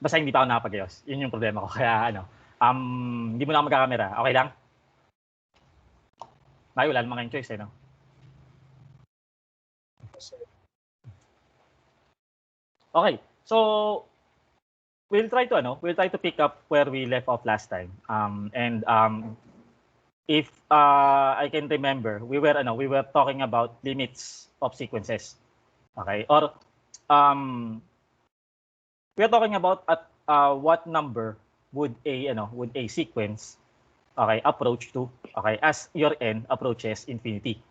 Basta hindi pa ako nakapag-ayos. Yun yung problema ko. Kaya ano, hindi muna ako magkakamera. Okay lang? Ay, wala namang choice eh, no? Okay. So, we'll try to pick up where we left off last time. If I can remember, we were talking about limits of sequences. Okay? Or we are talking about at what number would a sequence approach to as your n approaches infinity.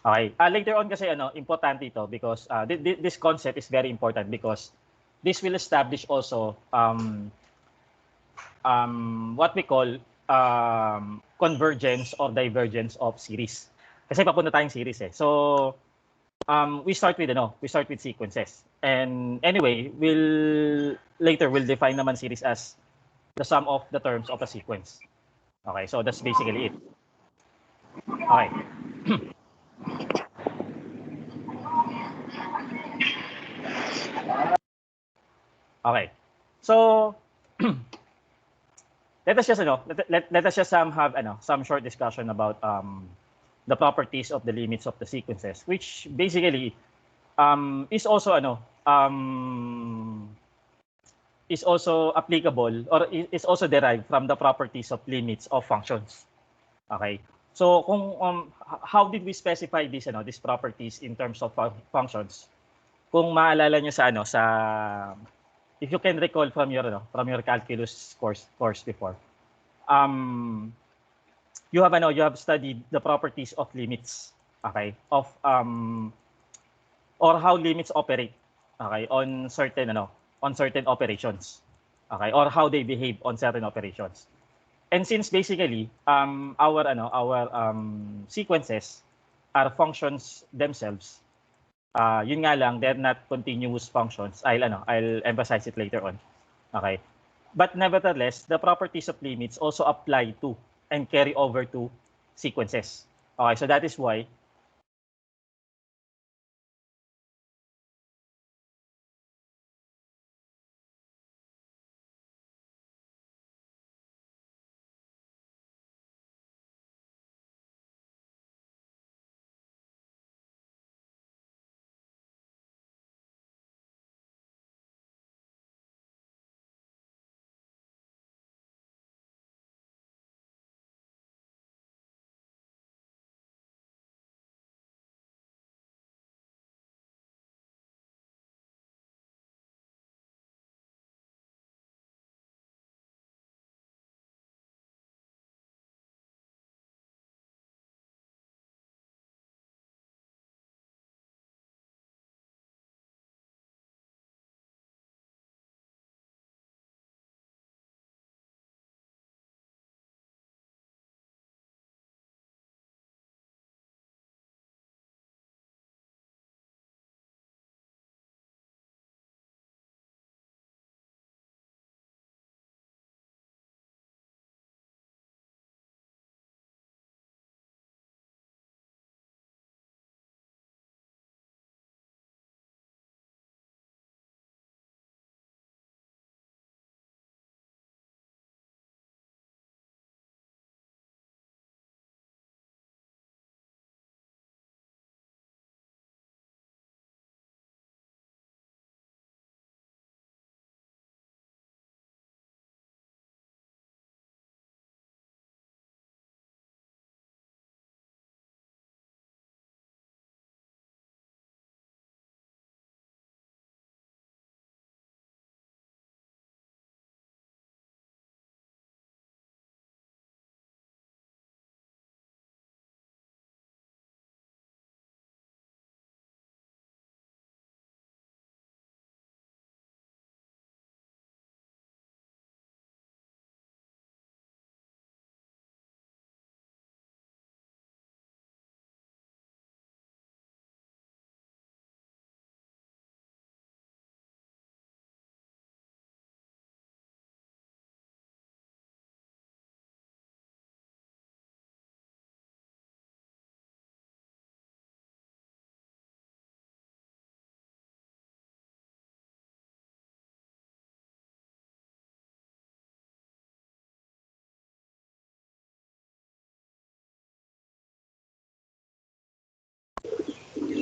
Okay. Later on kasi importante ito because this concept is very important because this will establish also what we call convergence or divergence of series. Kasi papunta tayong series eh. So we start with sequences. And anyway, we'll define naman series as the sum of the terms of a sequence. Okay, so that's basically it. Okay. Okay. So let us just have some short discussion about the properties of the limits of the sequences, which basically is also is also applicable or is also derived from the properties of limits of functions. Okay. So how did we specify these properties in terms of functions? Kung maalala niyo sa if you can recall from your calculus course before, you have studied the properties of limits, okay, of or how limits operate, okay, on certain operations, okay, or how they behave on certain operations. And since basically our sequences are functions themselves, yun nga lang, they're not continuous functions. I'll emphasize it later on. Okay. But nevertheless, the properties of limits also apply to and carry over to sequences. Okay, so that is why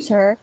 sir.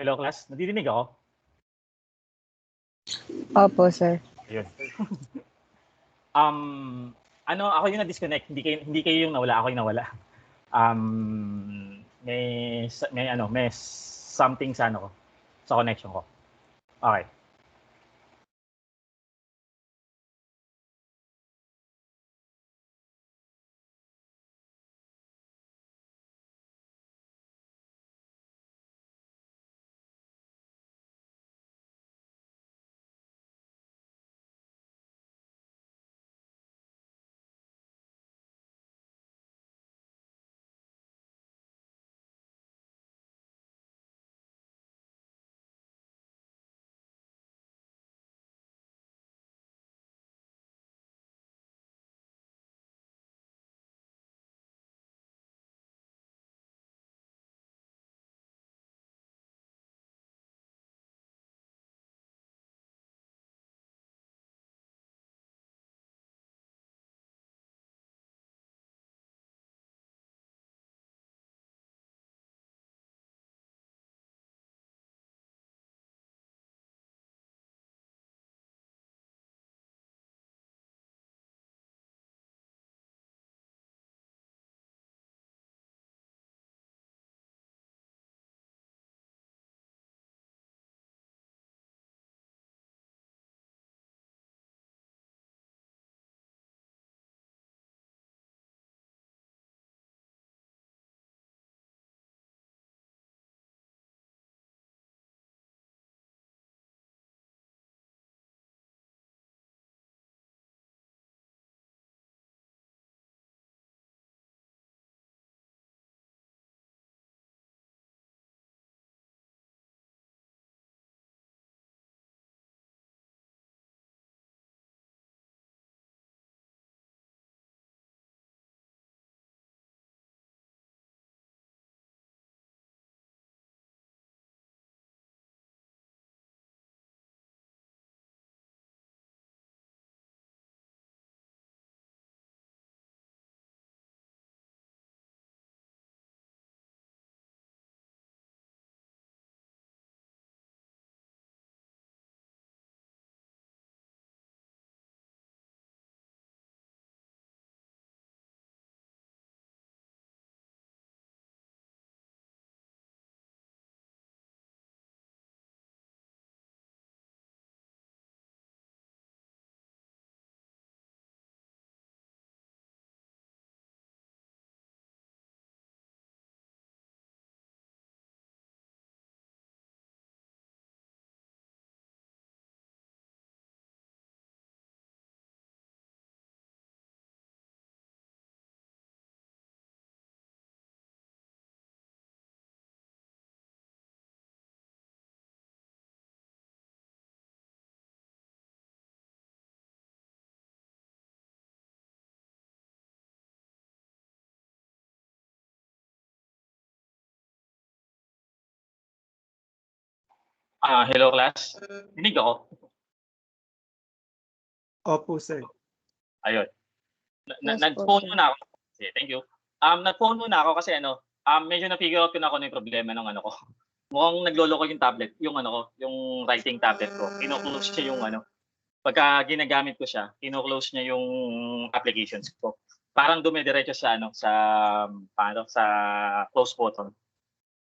Hello, class. Nadidinig ako? Opo, sir. Ayun. Ako yung na-disconnect. Hindi kayo yung nawala. Ako yung nawala. May something sa ano ko, sa connection ko. Okay. Hello, class. Dinig ako? Opo, sir. Ayun. Nag-phone muna ako. Sige, thank you. Nag-phone muna ako kasi medyo na-figure out ko na kung ano yung problema ng ano ko. Mukhang nagloloko yung tablet, yung ano ko, yung writing tablet ko. Kino-close siya yung pagka ginagamit ko siya, kino-close niya yung applications ko. Parang dumidiretso sa sa close button.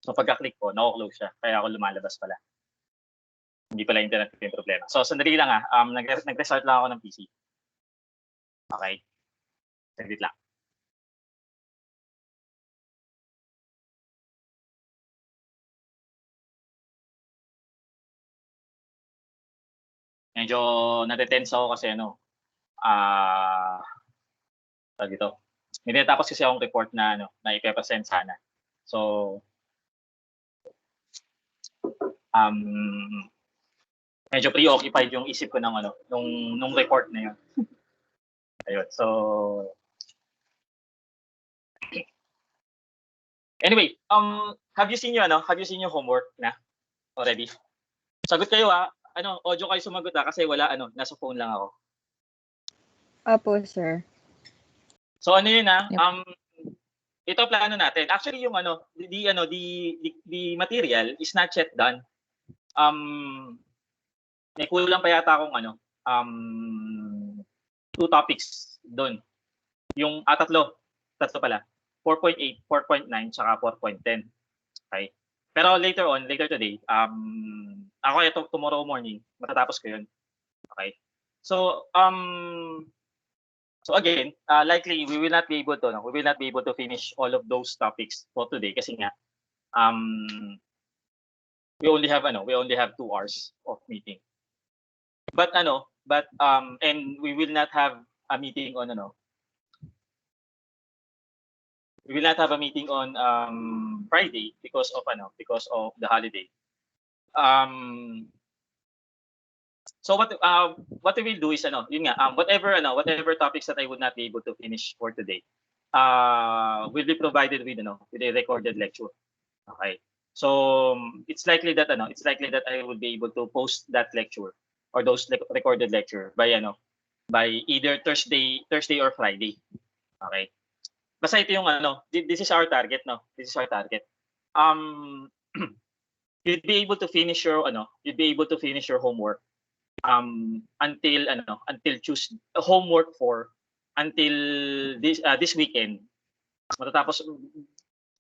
So pagka-click ko, nako-close siya. Kaya ako lumalabas pala. Hindi pala internet yung problema. So sandali lang nag-restart lang ako ng PC. Okay. Sandali lang. Medyo natetense ako kasi dito. May tinatapos kasi akong report na na ipe-present sana. So medyo preoccupied yung isip ko ng nung report na yun. Ayun. So anyway, have you seen your homework na already? Sagot kayo audio kayo sumagot kasi wala nasa phone lang ako. Opo, sir. So ano yun Yep. Ito plano natin. Actually yung the material is not yet done. May kulang pa yata akong 2 topics doon. Yung tatlo pala. 4.8, 4.9 tsaka 4.10. Okay. Pero later today, ako tomorrow morning matatapos ko 'yun. Okay. So again, likely we will not be able to finish all of those topics for today kasi nga we only have 2 hours of meeting. But and we will not have a meeting on we will not have a meeting on Friday because of the holiday. So what we will do is yun nga, whatever topics that I would not be able to finish for today will be provided with a recorded lecture. Okay. So it's likely that I will be able to post that lecture or those recorded lecture by either Thursday or Friday. Okay. Basta ito yung this is our target, no? This is our target. You'd be able to finish your homework until Tuesday. Homework 4 until this weekend. Matatapos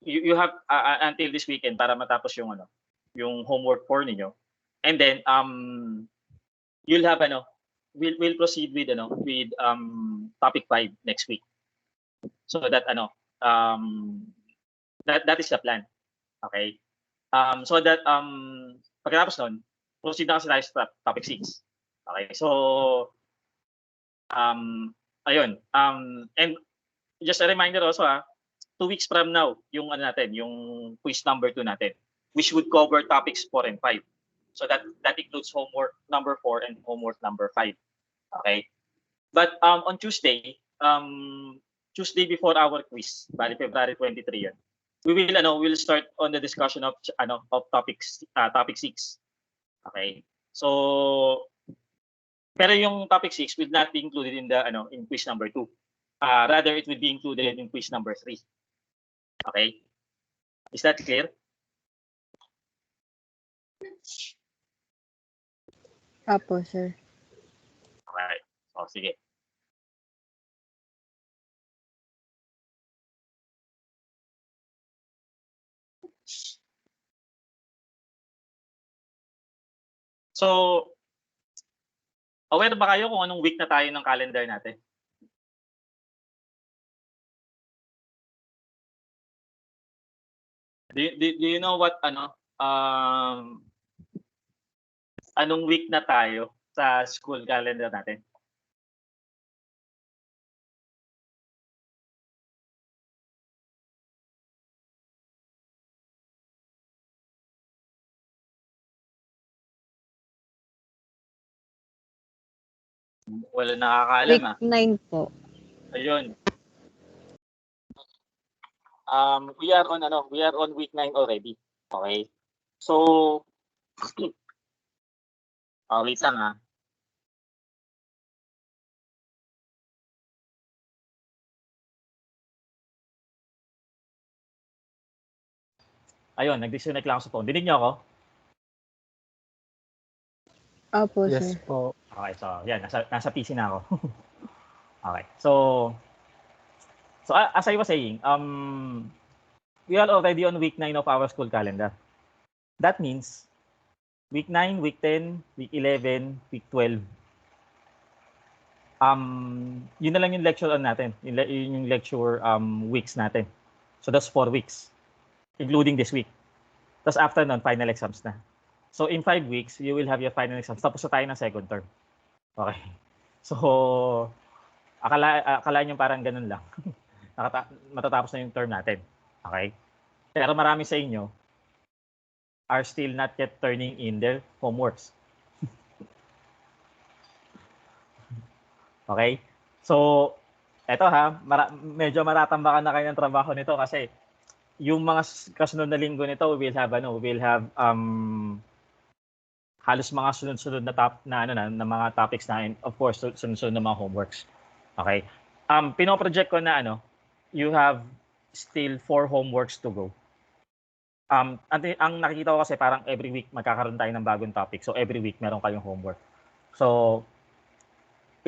you have until this weekend para matapos yung yung homework 4 ninyo. And then you'll have we'll proceed with topic 5 next week. So that that is the plan. Okay? So that pagkatapos nun, proceed na kasi tayo sa topic 6. Okay? So ayun. And just a reminder also 2 weeks from now, yung yung quiz number 2 natin, which would cover topics 4 and 5. So that includes homework number 4 and homework number 5. Okay? But on Tuesday before our quiz, bali February 23 yan, we'll start on the discussion of topic 6. Okay? So pero yung topic 6 will not be included in the in quiz number 2. Rather it will be included in quiz number 3. Okay? Is that clear? Opo, sir. Okay. So sige. So, aware ba kayo kung anong week na tayo ng calendar natin? Do you know what anong week na tayo sa school calendar natin? Wala nakakaalam Week 9 po. Ayun. We are on week 9 already. Okay. So wait lang Ayun, nag-disconnect lang ako sa phone. Dinig niyo ako? Opo, Yes sir. po. Okay, so yan, nasa PC na ako. Okay. So as I was saying, we are already on week 9 of our school calendar. That means week 9, week 10, week 11, week 12. Yun na lang yung lecture natin. Yung lecture weeks natin. So that's 4 weeks, including this week. Tapos after nun, final exams na. So in 5 weeks, you will have your final exams. Tapos na tayo ng second term. Okay. So, akala nyo parang ganun lang. Matatapos na yung term natin. Okay? Pero marami sa inyo are still not yet turning in their homeworks. Okay? So, eto ha, medyo maratambakan na kayo ng trabaho nito kasi yung mga kasunod na linggo nito, we will have halos mga sunod-sunod na mga topics na, of course, sunod-sunod na mga homeworks. Okay? Pinoproject ko na you have still 4 homeworks to go. Ang nakikita ko kasi parang every week magkakaroon tayo ng bagong topic. So every week meron kayong homework. So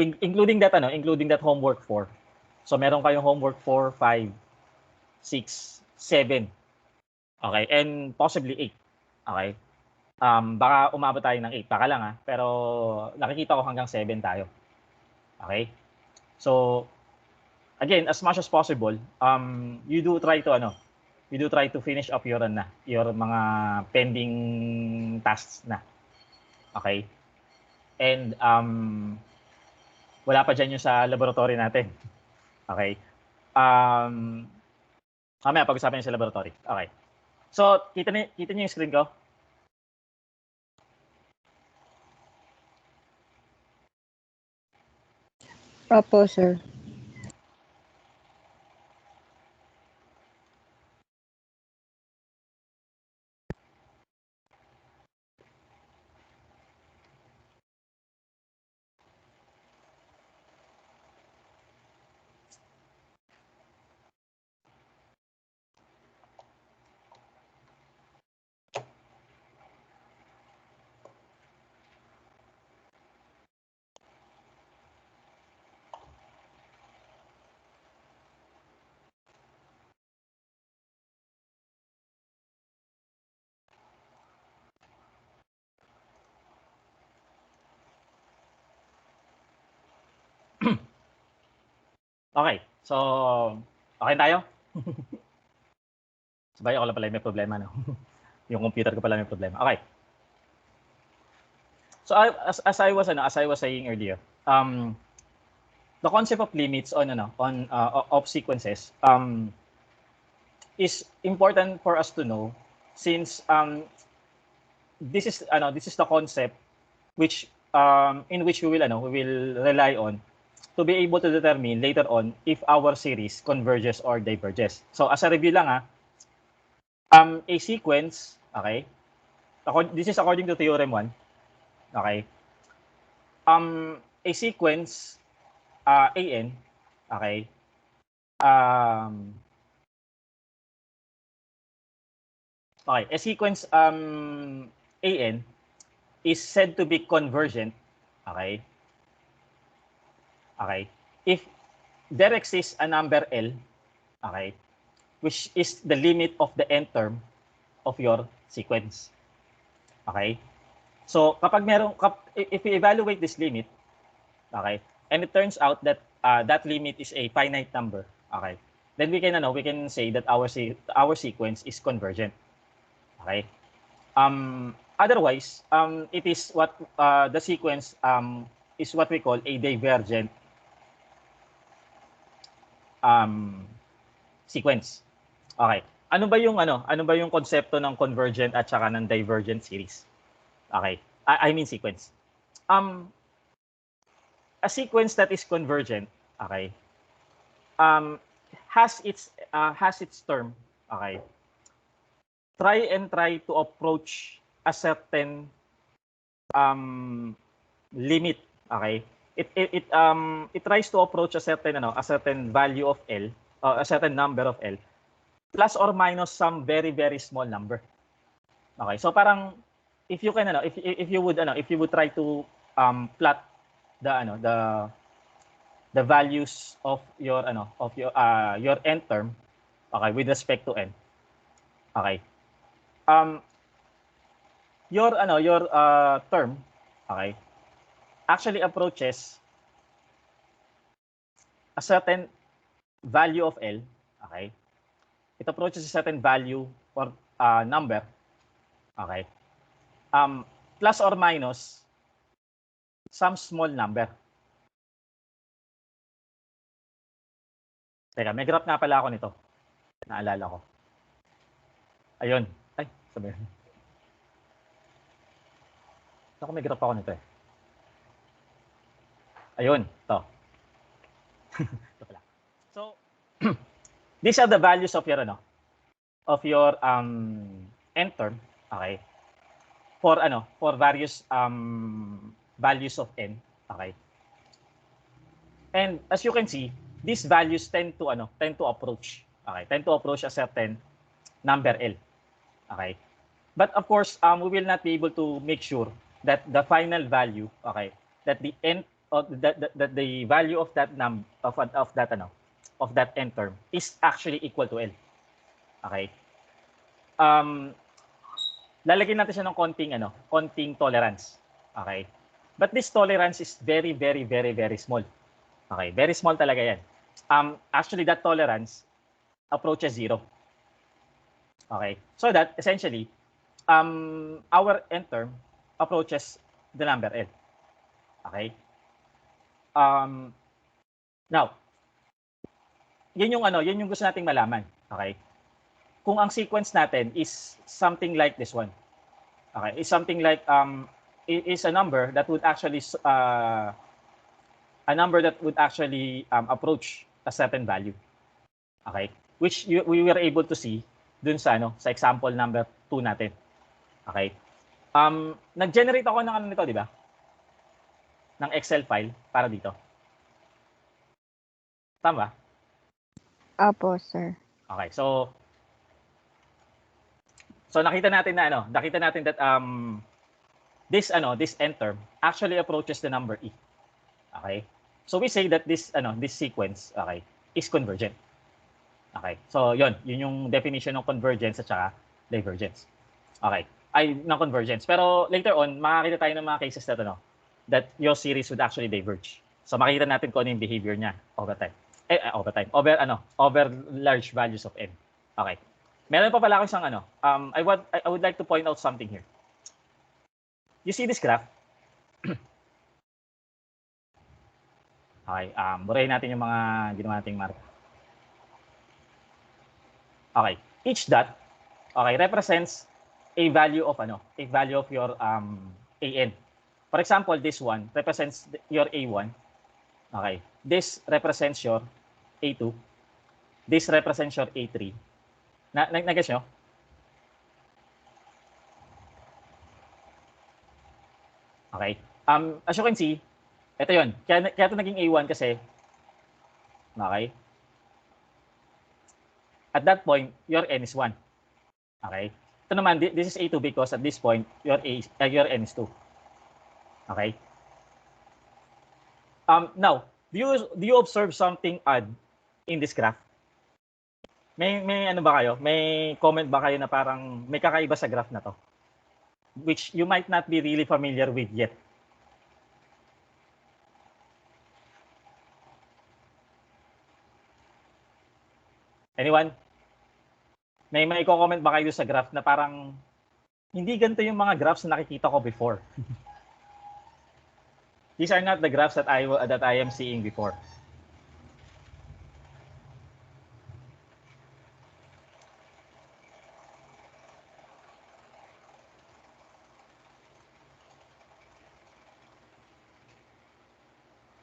including that homework 4. So meron kayong homework 4, 5, 6, 7. Okay? And possibly 8. Okay? Baka umabot tayo ng 8. Baka lang pero nakikita ko hanggang 7 tayo. Okay? So again, as much as possible, you do try to finish up your mga pending tasks na. Okay? And wala pa dyan yung sa laboratory natin. Okay? Mamaya pag-usapan yung sa laboratory. Okay. So, kita niyo yung screen ko? Opo, sir. Okay. So, okay tayo? Sabay ako lang pala may problema, no? Yung computer ko pala may problema. Okay. So, as I was saying earlier, the concept of limits of sequences is important for us to know since this is the concept which in which we will rely on to be able to determine later on if our series converges or diverges. So as a review lang a sequence, okay? This is according to theorem 1. Okay? A sequence AN, okay? Okay, a sequence AN is said to be convergent, okay? Okay. If there exists a number L, okay, which is the limit of the nth term of your sequence. Okay? So, if we evaluate this limit, okay, and it turns out that that limit is a finite number, okay, then we can say that our sequence is convergent. Okay? Otherwise, it is what the sequence is what we call a divergent sequence. Okay. Ano ba yung konsepto ng convergent at saka ng divergent series? Okay. I mean sequence. A sequence that is convergent, okay, has its term, okay. Try to approach a certain limit, okay. It tries to approach a certain value of L, a certain number of L plus or minus some very, very small number. Okay, so parang if you can if you would try to plot the values of your your n term, okay, with respect to n. Okay. Your term, okay, actually approaches a certain value of L, okay? It approaches a certain value or number, okay? Plus or minus some small number. Teka, may graph nga pala ako nito. Naalala ko. Ayun. Ay, sabi. Ako may graph ako nito eh. Ayun, to. Ito pala. So, these are the values of your n term, okay? For various values of n, okay? And as you can see, these values tend to approach, okay? Tend to approach a certain number L, okay? But of course, we will not be able to make sure that the final value, okay, that the n that the value of that of that n term is actually equal to L. Okay? Lalagyan natin siya ng konting tolerance. Okay? But this tolerance is very, very, very, very small. Okay? Very small talaga yan. Actually, that tolerance approaches 0. Okay? So that, essentially, our n term approaches the number L. Okay? Now, yun yung gusto nating malaman. Okay? Kung ang sequence natin is something like this one. Okay? Is something like is a number that would actually approach a certain value. Okay? Which we were able to see dun sa sa example number 2 natin. Okay? Nag-generate ako ng nito, di ba? Ng Excel file para dito. Tama? Apo, sir. Okay, so nakita natin that this n term actually approaches the number e. Okay? So we say that this sequence, okay, is convergent. Okay? So yun yung definition ng convergence at saka divergence. Okay. Ay, ng convergence. Pero later on, makakita tayo ng mga cases na that your series would actually diverge. So makita natin kung ano yung behavior niya over time. Over large values of n. Okay. Meron pa pala ako isang I would like to point out something here. You see this graph? Okay, burahin natin yung mga ginawa nating mark. Okay, each dot, okay, represents a value of your an. For example, this one represents your a1. Okay, this represents your a2. This represents your a3. Na-guess nyo? Okay. As you can see, ito yun. Kaya ito naging A1 kasi, okay? At that point, your n is 1. Okay? Ito naman, this is A2 because at this point, your n is 2. Okay? Now, do you observe something odd in this graph? May ano ba kayo? May comment ba kayo na parang may kakaiba sa graph na to? Which you might not be really familiar with yet. Anyone? May i-comment ba kayo sa graph na parang hindi ganito yung mga graphs na nakikita ko before? These are not the graphs that I am seeing before.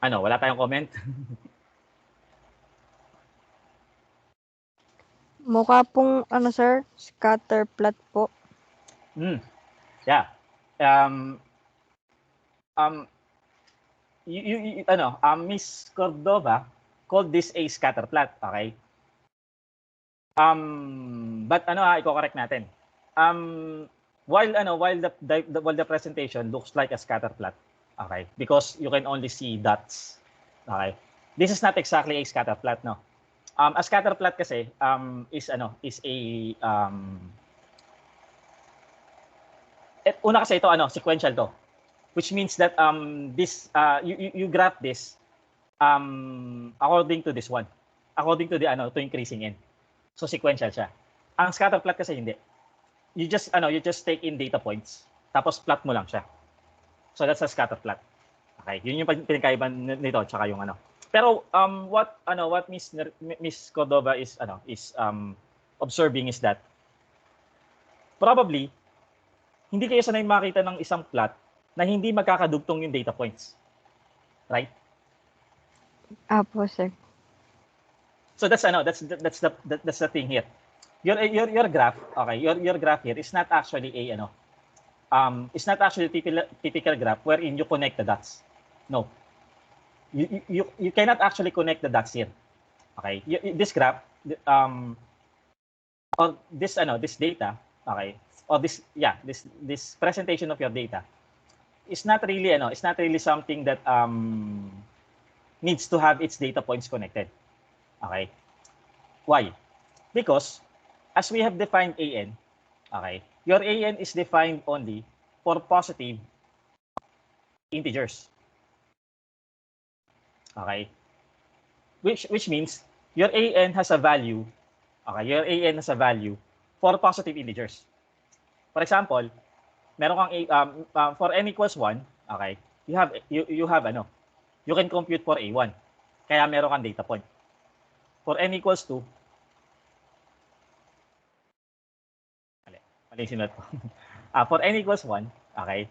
Wala tayong comment? Mukha pong, sir, scatter plot po. Yeah. Miss Cordova called this a scatter plot, okay? But i-correct natin. While the presentation looks like a scatter plot, okay, because you can only see dots, okay, this is not exactly a scatter plot, no. A scatter plot kasi is a una kasi ito sequential to, which means that this you graph this according to this one, according to the to increasing n. So sequential siya. Ang scatter plot kasi hindi. You just take in data points tapos plot mo lang siya. So that's a scatter plot. Okay, yun yung pinagkaiba nito tsaka yung Pero what Miss Cordova is observing is that probably hindi kayo sanay makita ng isang plot na hindi magkakadugtong yung data points. Right? Apo, sir. So that's the thing here. Your graph, okay, your graph here is not actually it's not actually typical graph wherein you connect the dots. No. You cannot actually connect the dots here. Okay? This graph or this data, okay, or this presentation of your data is not really something that needs to have its data points connected. Okay? Why? Because as we have defined AN, okay, your AN is defined only for positive integers. Okay? Which means your AN has a value, okay, your AN has a value for positive integers. For example, meron kang for n equals 1, okay, you have you can compute for A1. Kaya meron kang data point. For n equals 2, mali sinulat ko. For n equals 1, okay,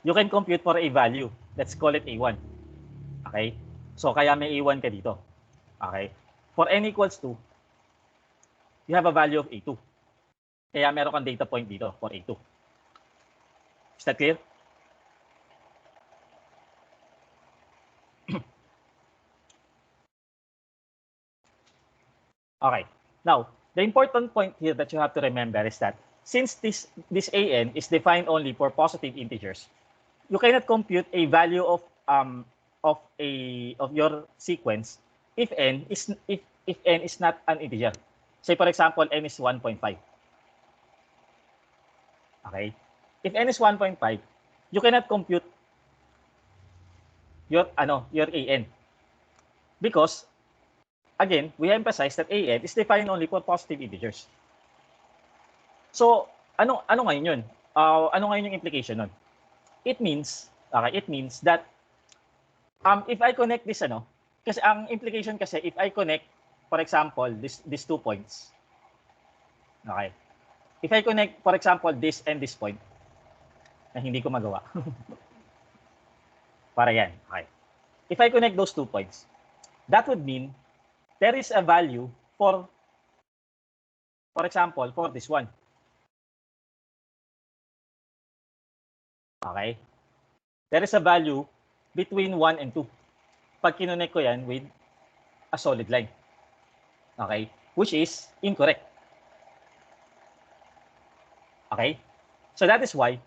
you can compute for a value. Let's call it A1. Okay? So, kaya may A1 ka dito. Okay? For n equals 2, you have a value of A2. Kaya meron kang data point dito for A2. Is that clear? Okay. Now, the important point here that you have to remember is that since this AN is defined only for positive integers, you cannot compute a value of your sequence if n is not an integer. Say for example, n is 1.5. Okay? If n is 1.5, you cannot compute your AN. Because again, we emphasize that AN is defined only for positive integers. So, ano ngayon yun? Ano ngayon yung implication nun? It means that if I connect this kasi ang implication kasi if I connect, for example, these 2 points. Okay. If I connect, for example, this and this point na hindi ko magawa. Para yan. Okay. If I connect those 2 points, that would mean there is a value for example, for this one. Okay? There is a value between 1 and 2. Pag kinonect ko yan with a solid line. Okay? Which is incorrect. Okay? So that is why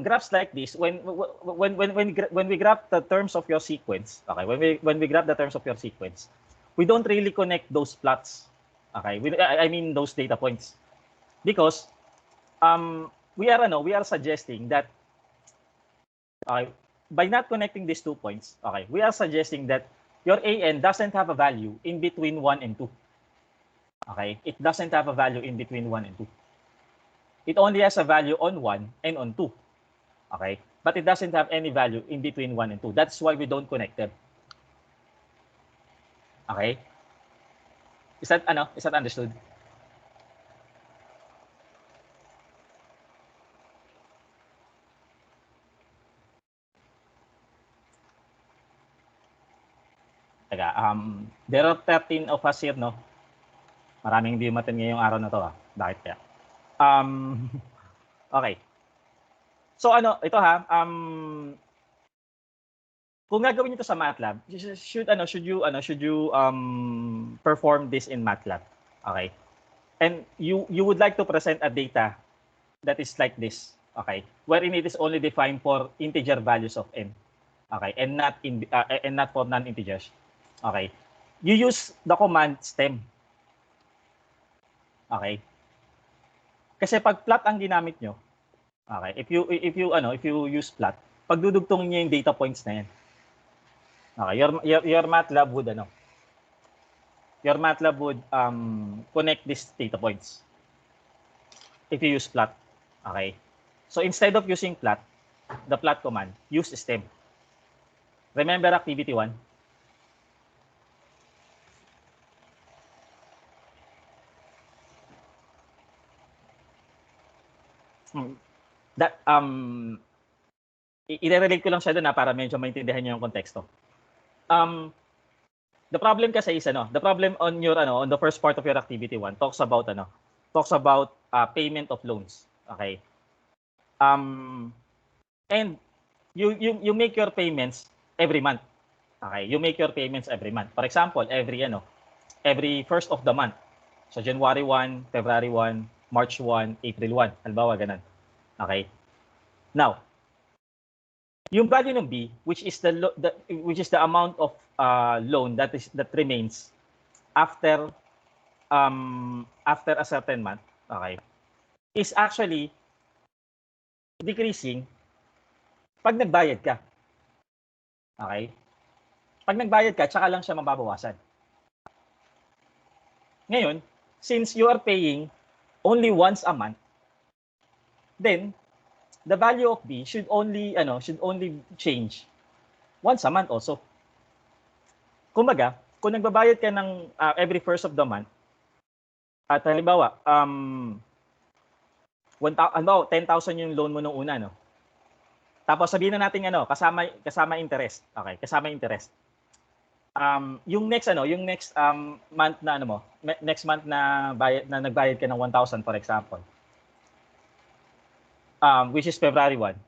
graphs like this, when we graph the terms of your sequence, okay, when we graph the terms of your sequence, we don't really connect those plots. Okay? I mean those data points. Because we are suggesting that by not connecting these 2 points, okay, we are suggesting that your AN doesn't have a value in between 1 and 2. Okay? It doesn't have a value in between 1 and 2. It only has a value on 1 and on 2. Okay? But it doesn't have any value in between 1 and 2. That's why we don't connect them. Okay? Is that understood? Teka, there are 13 of us here, no? Maraming hindi umattend ngayong araw na to, ah. Bakit kaya? Okay. So ito kung gagawin niyo to sa MATLAB, should you perform this in MATLAB. Okay? And you would like to present a data that is like this, okay, wherein it is only defined for integer values of n, okay, and not for non-integers, okay. You use the command stem, okay. Kasi pag plot ang ginamit nyo, okay, if you use plot, pagdudugtongin niyo yung data points na yan. Okay, your MATLAB would connect these data points if you use plot. Okay. So instead of using plot, the plot command, use stem. Remember activity 1? That i-relate ko lang siya doon para medyo maintindihan niyo yung konteksto. The problem kasi is the problem on your on the first part of your activity 1 talks about payment of loans. Okay. And you make your payments every month. Okay, you make your payments every month. For example, every first of the month. So January 1, February 1, March 1, April 1. Halimbawa ganun. Okay. Now, yung value ng B, which is the amount of loan that remains after a certain month, okay, is actually decreasing pag nagbayad ka. Okay? Pag nagbayad ka, tsaka lang siya mababawasan. Ngayon, since you are paying only once a month, then the value of B should only change once a month also. Kumbaga, kung nagbabayad ka ng every first of the month, at halimbawa, 10,000 yung loan mo nung una, no? Tapos sabihin na natin kasama interest. Okay, kasama interest. Yung next month na next month na nagbayad ka ng 1,000 for example. Which is February 1.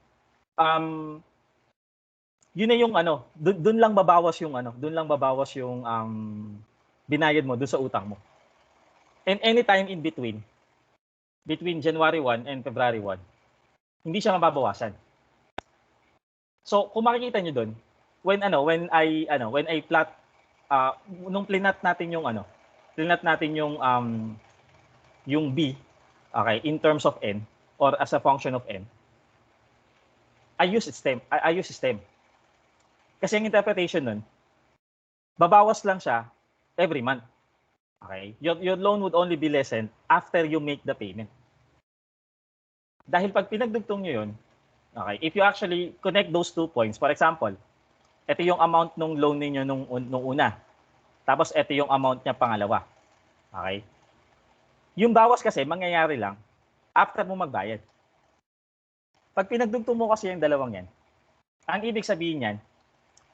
Yun na yung doon lang babawas yung binayad mo doon sa utang mo. And anytime in between January 1 and February 1, hindi siya mababawasan. So, kung makikita niyo doon, when I plot nung plinat natin yung B, okay, in terms of n or as a function of n, I use stem. Kasi ang interpretation nun, babawas lang siya every month. Okay? Your loan would only be lessened after you make the payment. Dahil pag pinagdugtong nyo yun, okay, if you actually connect those 2 points, for example, ito yung amount ng loan ninyo nung una. Tapos ito yung amount niya pangalawa. Okay? Yung bawas kasi, mangyayari lang after mo magbayad. Pag pinagdugtong mo kasi yung dalawang yan, ang ibig sabihin yan,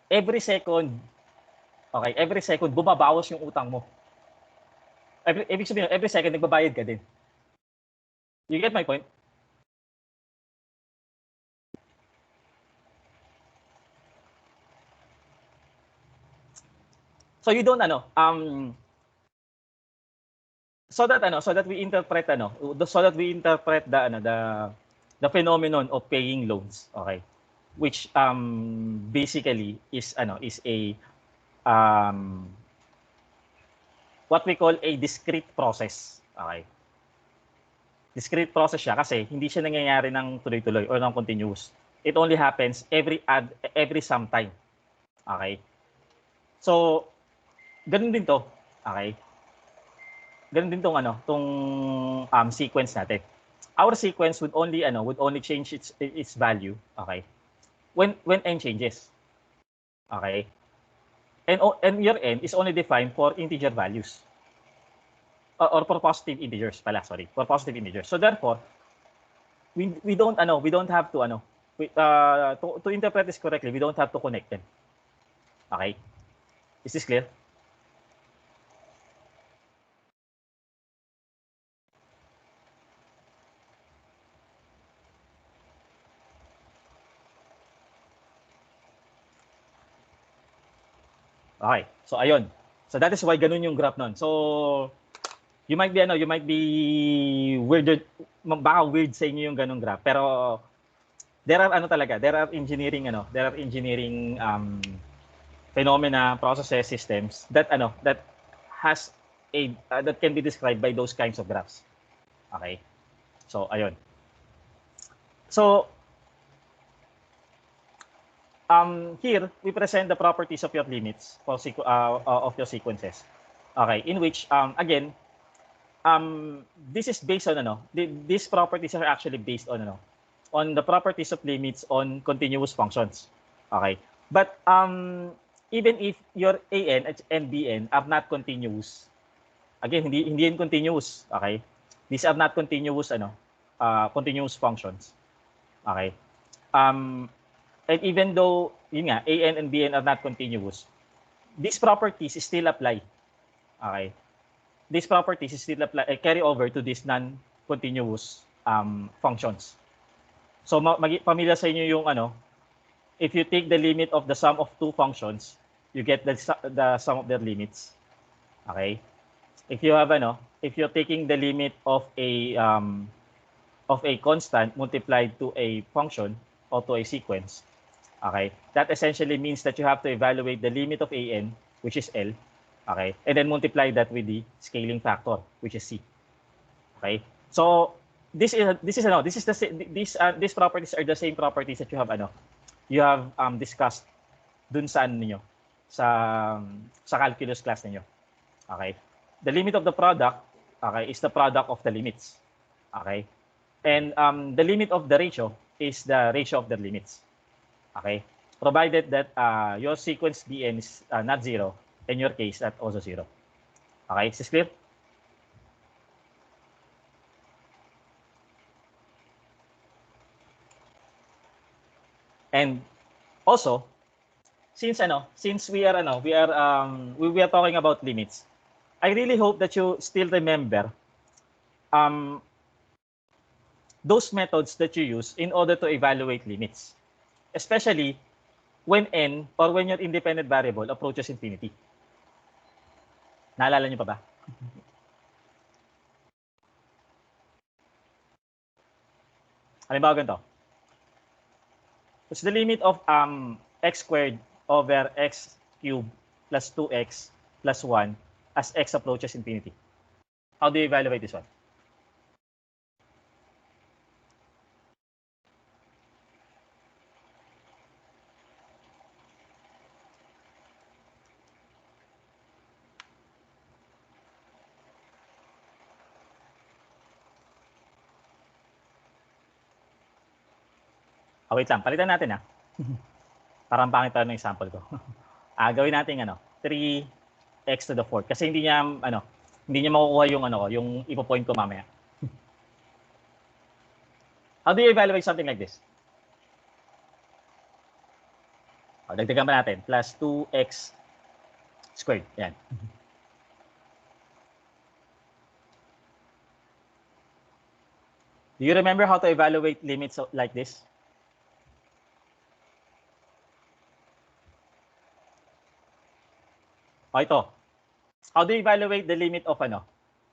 every second bumabawas yung utang mo. Ibig sabihin, every second nagbabayad ka din. You get my point? So you don't so that we interpret the phenomenon of paying loans, okay? Which basically is a what we call a discrete process. Okay? Discrete process siya kasi hindi siya nangyayari ng tuloy-tuloy or ng continuous. It only happens every sometime. Okay? So, ganun din to. Okay? Ganun din tong sequence natin. Our sequence would only change its value, okay? When n changes. Okay? And your n is only defined for integer values. Or for positive integers pala, sorry. For positive integers. So therefore, we don't have to to interpret this correctly, we don't have to connect them. Okay? Is this clear? Okay. So ayun. So that is why ganun yung graph nun. So You might be weird, baka weird sa inyo yung ganung graph, pero there are engineering phenomena, processes, systems that has that can be described by those kinds of graphs. Okay? So ayun. So here we present the properties of your limits for of your sequences. Okay, in which again this is based on these properties are actually based on on the properties of limits on continuous functions. Okay, but even if your an and bn are not continuous, again hindi yan continuous. Okay, these are not continuous continuous functions. Okay, and even though yun nga an and bn are not continuous, these properties still apply. Okay, these properties still apply, carry over to these non-continuous functions. So familiar sa inyo yung if you take the limit of the sum of two functions, you get the sum of their limits. Okay? If you have if you're taking the limit of a constant multiplied to a function or to a sequence, okay? That essentially means that you have to evaluate the limit of an, which is L. Okay, and then multiply that with the scaling factor, which is C. Okay, so these properties are the same properties that you have discussed dun sa sa calculus class ninyo. Okay, the limit of the product, okay, is the product of the limits. Okay, and the limit of the ratio is the ratio of the limits. Okay, provided that your sequence Bn is not zero. In your case, that's also zero. Okay, is this clear? And also, since we are talking about limits, I really hope that you still remember those methods that you use in order to evaluate limits, especially when n or when your independent variable approaches infinity. Naalala niyo pa ba? Halimbawa ganito. What's the limit of x squared over x cubed plus 2x plus 1 as x approaches infinity? How do you evaluate this one? Wait lang, palitan natin Parang pangit ng example ko. Gawin natin 3x to the 4th kasi hindi niya makukuha yung yung ipo-point ko mamaya. How do you evaluate something like this? Dagdagan pa natin, plus 2x squared. Yan. Do you remember how to evaluate limits like this? Ito. How do you evaluate the limit of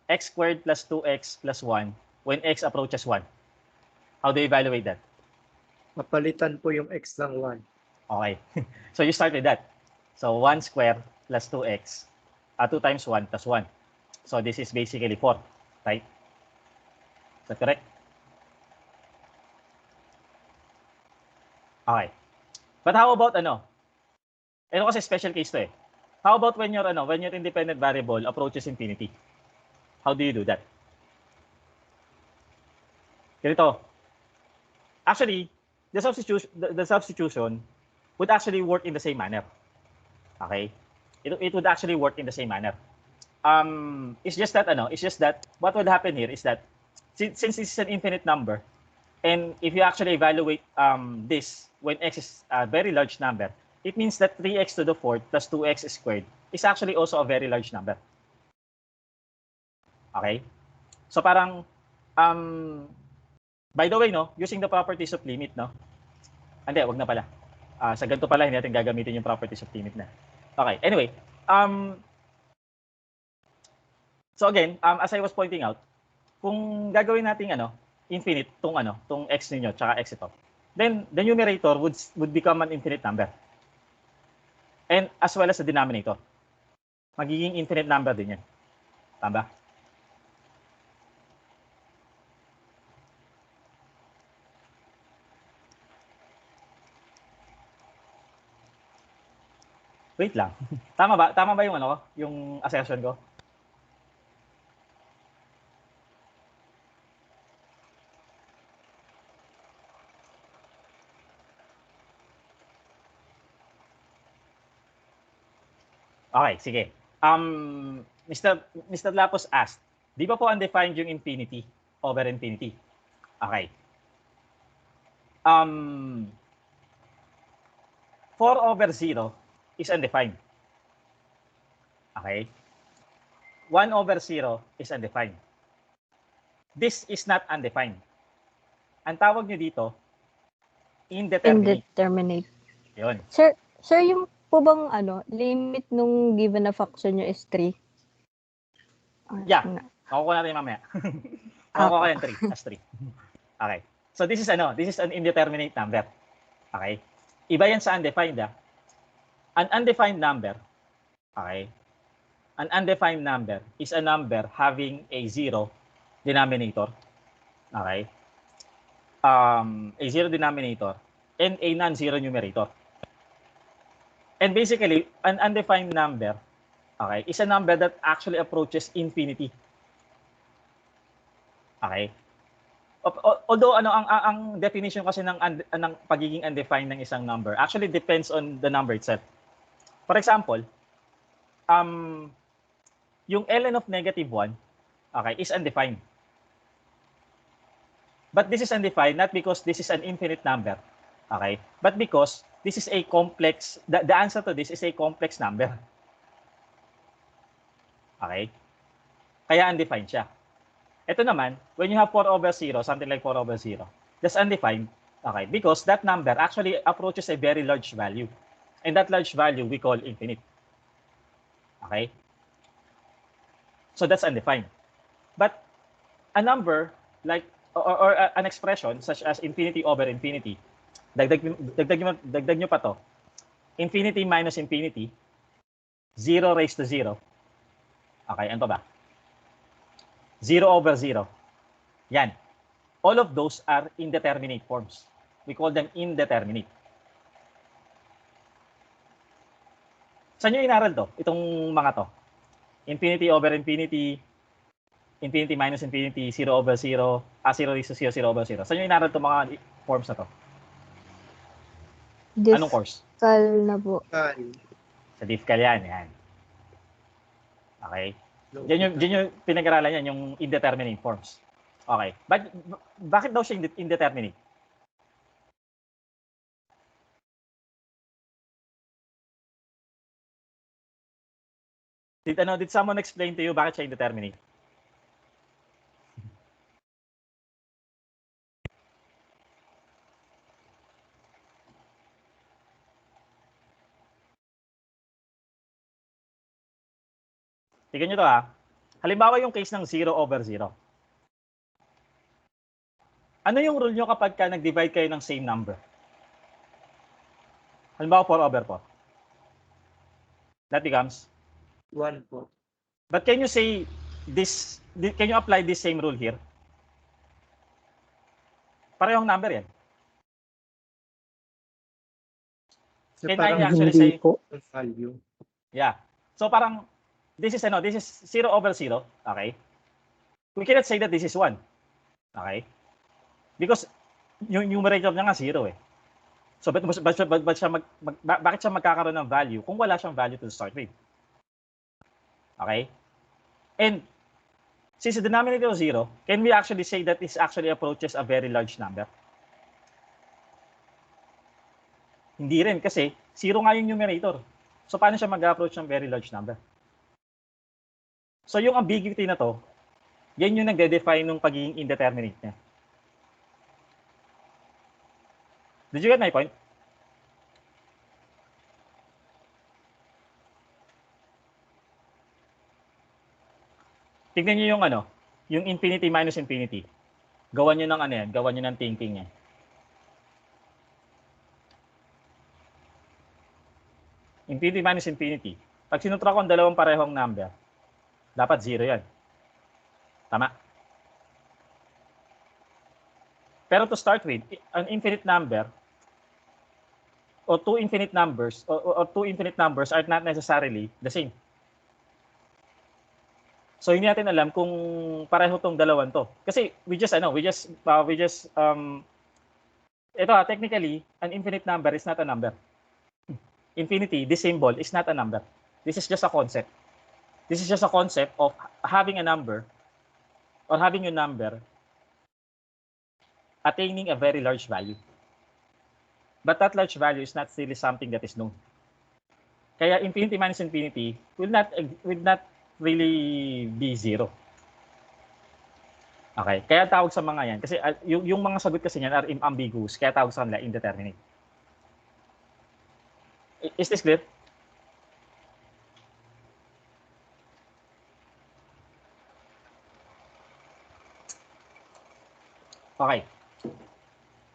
x squared plus 2x plus 1 when x approaches 1? How do you evaluate that? Mapalitan po yung x ng 1. Okay. So you start with that. So 1 squared plus 2x. 2 times 1 plus 1. So this is basically 4. Right? Is that correct? Okay. But how about ito kasi special case to How about when your independent variable approaches infinity? How do you do that? Ganito. Actually, the substitution would actually work in the same manner. Okay? It would actually work in the same manner. It's just that what would happen here is that since this is an infinite number, and if you actually evaluate this when x is a very large number, it means that 3x to the 4th plus 2x squared is actually also a very large number. Okay? So parang, by the way, using the properties of limit, hindi, wag na pala. Sa ganito pala, hindi natin gagamitin yung properties of limit na. Okay, anyway, So again, as I was pointing out, kung gagawin nating infinite tong x ninyo tsaka x ito, then the numerator would become an infinite number. And as well as the denominator. Magiging infinite number din yan. Tama? Wait lang. Tama ba? Tama ba yung yung assertion ko? Okay, sige. Mr. Lapos asked, di ba po undefined yung infinity over infinity? Okay. 4 over 0 is undefined. Okay. 1 over 0 is undefined. This is not undefined. Ang tawag nyo dito, indeterminate. Indeterminate. Yun. Sir, yung po bang limit nung given na function nyo is 3? Yeah. Makukuha natin mamaya. Makukuha yan 3 as 3. Okay. So this is an indeterminate number. Okay? Iba yan sa undefined. An undefined number, okay? An undefined number is a number having a 0 denominator. Okay? A 0 denominator and a non-zero numerator. And basically, an undefined number, okay, is a number that actually approaches infinity. Okay? Although ang definition kasi ng pagiging undefined ng isang number actually depends on the number itself. For example, yung ln of -1, okay, is undefined. But this is undefined not because this is an infinite number, okay, but because this is a complex, the answer to this is a complex number. Okay? Kaya undefined siya. Ito naman, when you have 4 over 0, something like 4 over 0, that's undefined, okay, because that number actually approaches a very large value. And that large value we call infinite. Okay? So that's undefined. But a number like, or an expression such as infinity over infinity, dagdag nyo pa to, infinity minus infinity, 0 raised to 0. Okay, ano ba? 0 over 0. Yan. All of those are indeterminate forms. We call them indeterminate. Saan nyo inaral to? Itong mga to. Infinity over infinity, infinity minus infinity, 0 over 0, 0 raised to 0, 0 over 0. Saan nyo inaral itong mga forms na to? Anong course? Diffcal na po. Sa diffcal yan. Okay. Diyan yung pinag-aralan yan, yung indeterminate forms. Okay. Bakit daw siya indeterminate? Did someone explain to you bakit siya indeterminate? Tignan nyo to Halimbawa yung case ng 0 over 0. Ano yung rule nyo kapag nag-divide kayo ng same number? Halimbawa 4 over 4. That becomes? 1 po. But can you say this, can you apply this same rule here? Parehong number yan. So Can parang I actually hindi say? Po ang value. Yeah. So parang, this is 0 over 0, okay? We cannot say that this is 1. Okay? Because yung numerator niya nga 0 eh. So bakit siya magkakaroon ng value kung wala siyang value to start with? Okay? And since the denominator is 0, can we actually say that this actually approaches a very large number? Hindi rin kasi 0 nga yung numerator. So paano siya mag-approach ng very large number? So yung ambiguity na to, yan yung nagde-define ng pagiging indeterminate niya. Did you get my point? tignan niyo yung ano, yung infinity minus infinity. Gawan niyo ng ano yan, gawan niyo ng thinking yan. Infinity minus infinity. Pag sinutra ko ang dalawang parehong number, dapat 0 yan. Tama? Pero to start with, an infinite number or two infinite numbers or two infinite numbers are not necessarily the same. So hindi natin alam kung pareho tong dalawan to. Kasi technically an infinite number is not a number. Infinity, this symbol is not a number. This is just a concept. This is just a concept of having a number or having a number attaining a very large value. But that large value is not really something that is known. Kaya infinity minus infinity will not really be 0. Okay, kaya tawag sa mga yan kasi yung mga sagot kasi niyan are ambiguous, kaya tawag sa kanila indeterminate. Is this clear? Okay.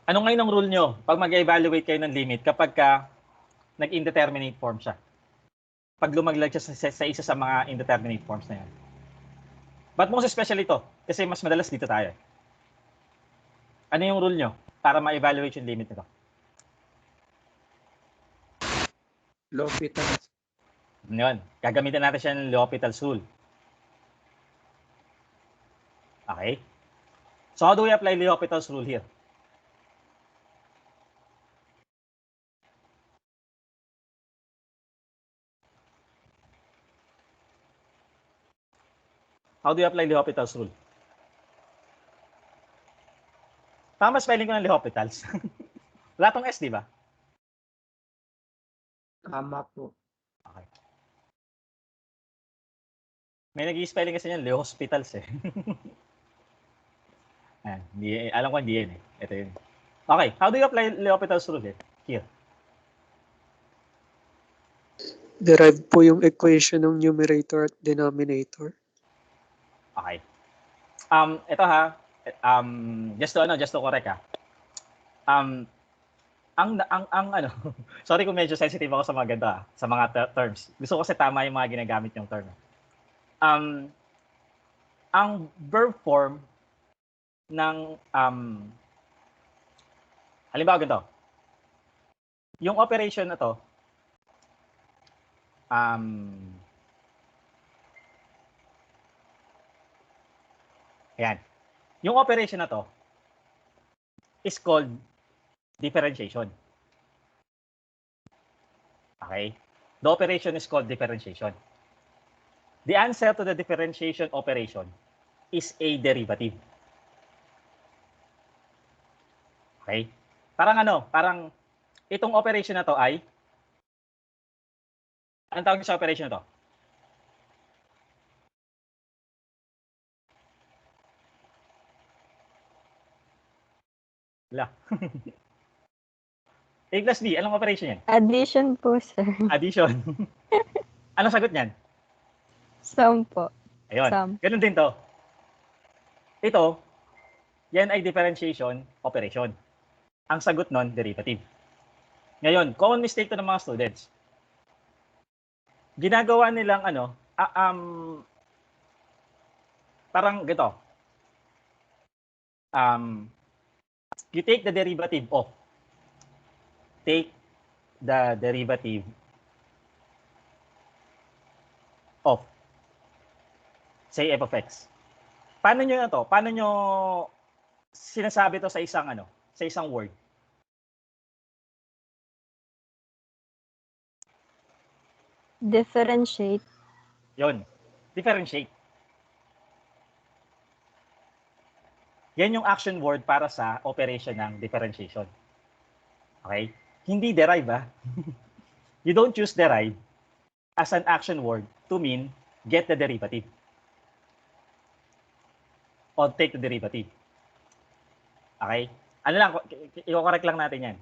Ano ngayon ang rule nyo pag mag-evaluate kayo ng limit kapag nag-indeterminate form siya? Pag lumaglag siya sa isa sa mga indeterminate forms na yan. But most especially ito, kasi mas madalas dito tayo. Ano yung rule nyo para ma-evaluate yung limit nito? L'Hopital's. Yun. Gagamitin natin siya ng L'Hopital's rule. Okay? So how do we apply L'Hopital's rule here? How do you apply L'Hopital's rule? Tama spelling ko ng L'Hopital's. Wala tong S, di ba? Tama po. Okay. May nag-i-spelling kasi niyan, L'Hospitals eh. Ayan, alam ko hindi yan eh. Ito yun. Okay, how do you apply L'Hopital's rule here? Derive po yung equation ng numerator at denominator. Okay. Ito ha, just to correct ha. Sorry kung medyo sensitive ako sa mga ganito sa mga terms. Gusto ko kasi tama yung mga ginagamit yung term. Ang verb form ng halimbawa ganito. Yung operation na to ayan. Yung operation na to is called differentiation. Okay? The operation is called differentiation. The answer to the differentiation operation is a derivative. Okay? Parang itong operation na to ay anong tawag sa operation na to? Wala. A plus B, anong operation yan? Addition po, sir. Addition. Anong sagot niyan? Sum po. Ayun. Sum. Ganun din to. Ito, yan ay differentiation operation. Ang sagot nun, derivative. Ngayon, common mistake to ng mga students. Ginagawa nilang parang gito. You take the derivative of. Take the derivative of, say, f of x. Paano nyo na to? Paano nyo sinasabi to sa isang word? Differentiate. Yon. Differentiate. Yan yung action word para sa operation ng differentiation. Okay? Hindi derive, You don't use derive as an action word to mean get the derivative or take the derivative. Okay? Ano lang, i-correct lang natin yan.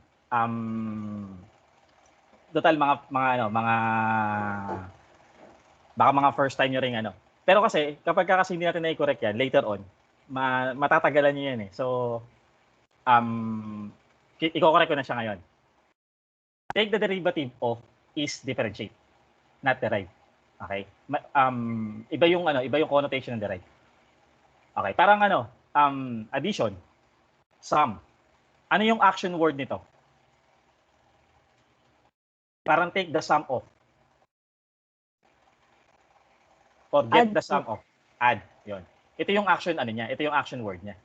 Total baka mga first time nyo ring Pero kasi, kapag kasi hindi natin na-correct yan, later on, matatagalan nyo yan eh. So, i-correct ko na siya ngayon. Take the derivative of is differentiate, not derive. Okay? Iba yung connotation ng derive. Okay, parang addition, sum. Ano yung action word nito? Parang take the sum of. Or get Add the sum of. Add. Yun. Ito yung action niya. Ito yung action word niya.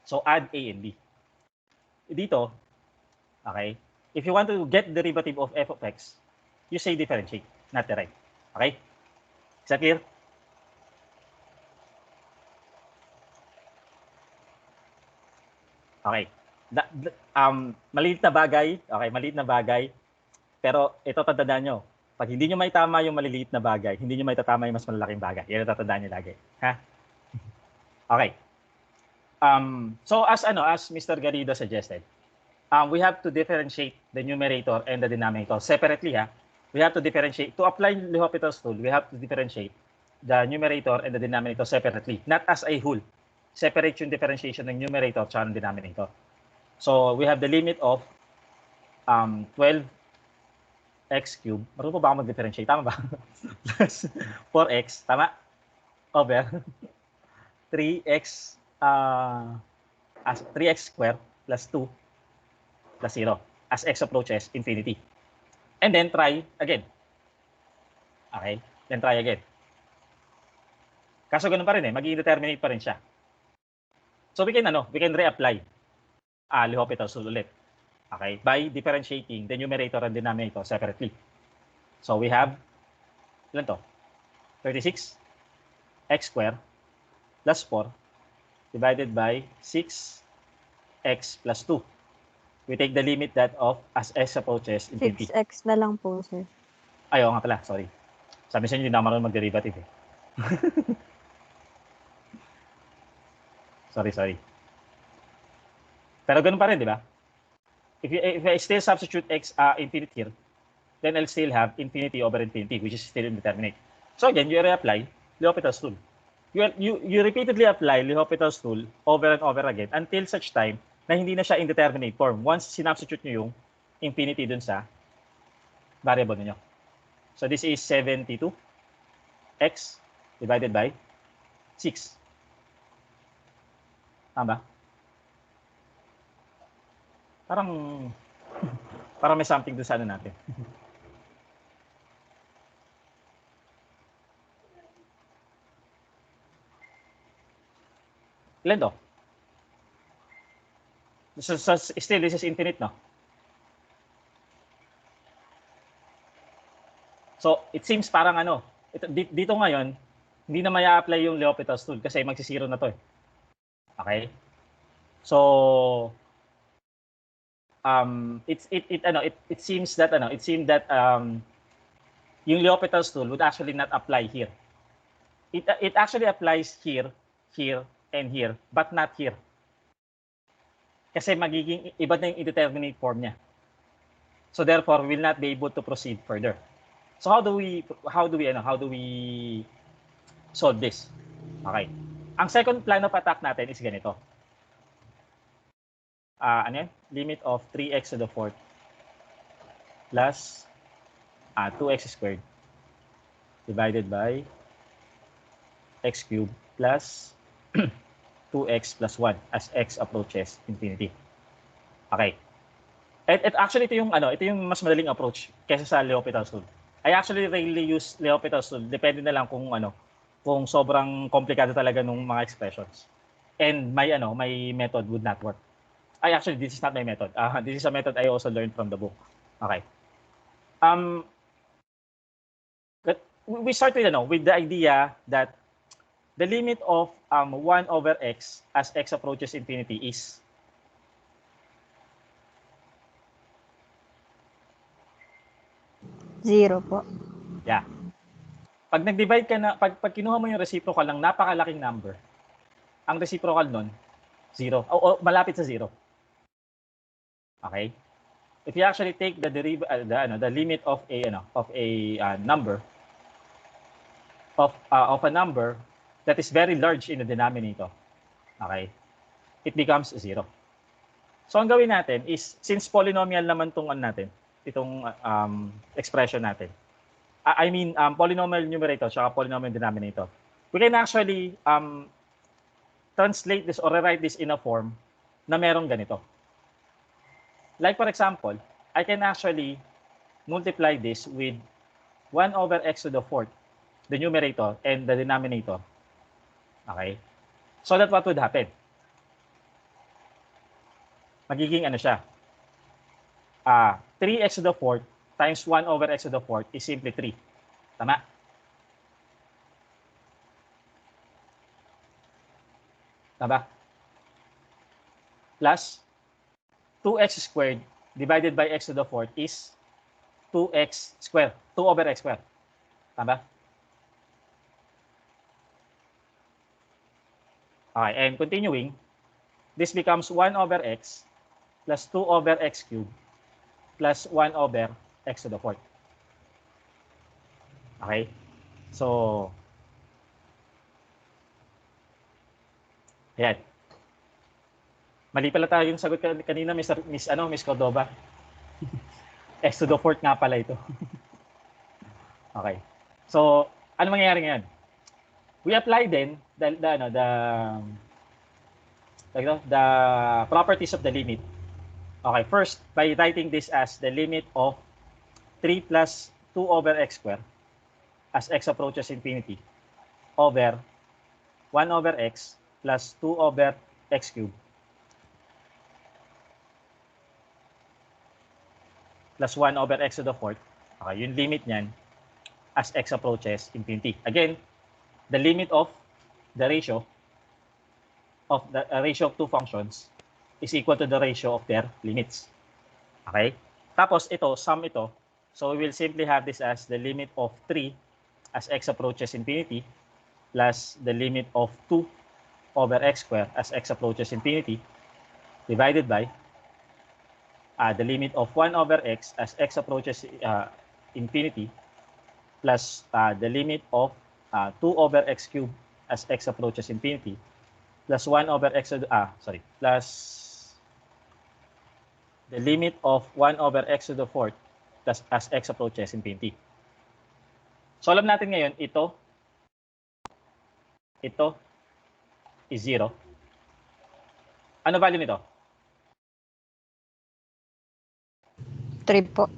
So add A and B. Dito, okay, if you want to get the derivative of f of x, you say differentiate, not derive. Okay? Is that clear? Okay. Maliit na bagay. Okay, maliit na bagay. Pero ito tatandaan nyo. Pag hindi nyo may tama yung maliliit na bagay, hindi nyo may tatama yung mas malalaking bagay. Yan ang tatandaan nyo lagi. Ha? Okay. So as Mr. Garrido suggested, we have to differentiate the numerator and the denominator separately. We have to differentiate. To apply L'Hopital's rule, we have to differentiate the numerator and the denominator separately, not as a whole. Separate yung differentiation ng numerator at ng denominator. So we have the limit of 12 x cubed. Marunong ba ako mag-differentiate? Tama ba? Plus 4x. Tama? Over 3x as 3x squared plus 2 plus 0 as x approaches infinity. And then try again. Okay? Then try again. Kaso ganun pa rin eh. Mag-i-determinate pa rin siya. So we can reapply L'Hopital's rule ulit. Okay? By differentiating the numerator and denominator separately. So we have, ilan to? 36 x squared plus 4 divided by 6x plus 2. We take the limit that of as x approaches infinity. 6x na lang po, sir. Ayaw nga pala, sorry. Sabi sa inyo, hindi na marunong mag-derivative eh. Sorry. Pero ganun pa rin, di ba? If I still substitute x infinite here, then I'll still have infinity over infinity, which is still indeterminate. So again, you reapply L'Hopital's rule. You repeatedly apply L'Hopital's rule over and over again until such time na hindi na siya indeterminate form. Once sinubstitute nyo yung infinity dun sa variable niyo. So this is 72 x divided by 6. Tama ba? Parang may something dun sa ano natin. Ilan to? So, still, this is infinite, no? So, it seems parang dito ngayon, hindi na may apply yung L'Hopital's rule kasi magsisiro na to eh. Okay? So, it seems that yung L'Hopital's rule would actually not apply here. It actually applies here, and here, but not here. Kasi magiging iba na yung indeterminate form niya. So therefore, we will not be able to proceed further. So how do we solve this? Okay. Ang second plan of attack natin is ganito. Limit of 3x to the fourth plus 2x squared divided by x cubed plus 2x plus 1 as x approaches infinity. Okay. At actually ito yung mas madaling approach kaysa sa L'Hopital's rule. I actually rarely use L'Hopital's rule. Depende na lang kung sobrang komplikado talaga nung mga expressions. And my method would not work. Actually, this is not my method. This is a method I also learned from the book. Okay. But we start with the idea that the limit of 1 over x as x approaches infinity is Zero po. Yeah. Pag nag-divide ka na, pag kinuha mo yung reciprocal ng napakalaking number, ang reciprocal nun, 0. O malapit sa 0. Okay? If you actually take the limit of a number, of a number that is very large in the denominator, okay, it becomes 0. So ang gawin natin is, since polynomial naman itong expression natin, polynomial numerator at polynomial denominator, we can actually translate this or rewrite this in a form na merong ganito. Like for example, I can actually multiply this with 1 over x to the fourth, the numerator and the denominator. Okay? So that what would happen? Magiging ano siya? 3x to the fourth times 1 over x to the fourth is simply 3. Tama? Tama? Plus 2x squared divided by x to the fourth is 2x squared. 2 over x squared. Tama? Okay, and continuing, this becomes 1 over x plus 2 over x cubed plus 1 over x to the fourth. Okay? So, ayan. Mali pala tayo yung sagot kanina, Miss Cordova. X to the fourth nga pala ito. Okay. So, ano mangyayari ngayon? We apply then the properties of the limit. Okay, first, by writing this as the limit of 3 plus 2 over x squared as x approaches infinity over 1 over x plus 2 over x cubed plus 1 over x to the fourth. Okay, yung limit niyan as x approaches infinity. Again, the limit of the ratio of two functions is equal to the ratio of their limits. Okay? Tapos ito, sum ito. So we will simply have this as the limit of 3 as x approaches infinity plus the limit of 2 over x squared as x approaches infinity divided by the limit of 1 over x as x approaches infinity plus the limit of 2 over x cubed as x approaches infinity plus 1 over x plus the limit of 1 over x to the fourth plus as x approaches infinity. So alam natin ngayon, ito is 0. Ano value nito? 3 po.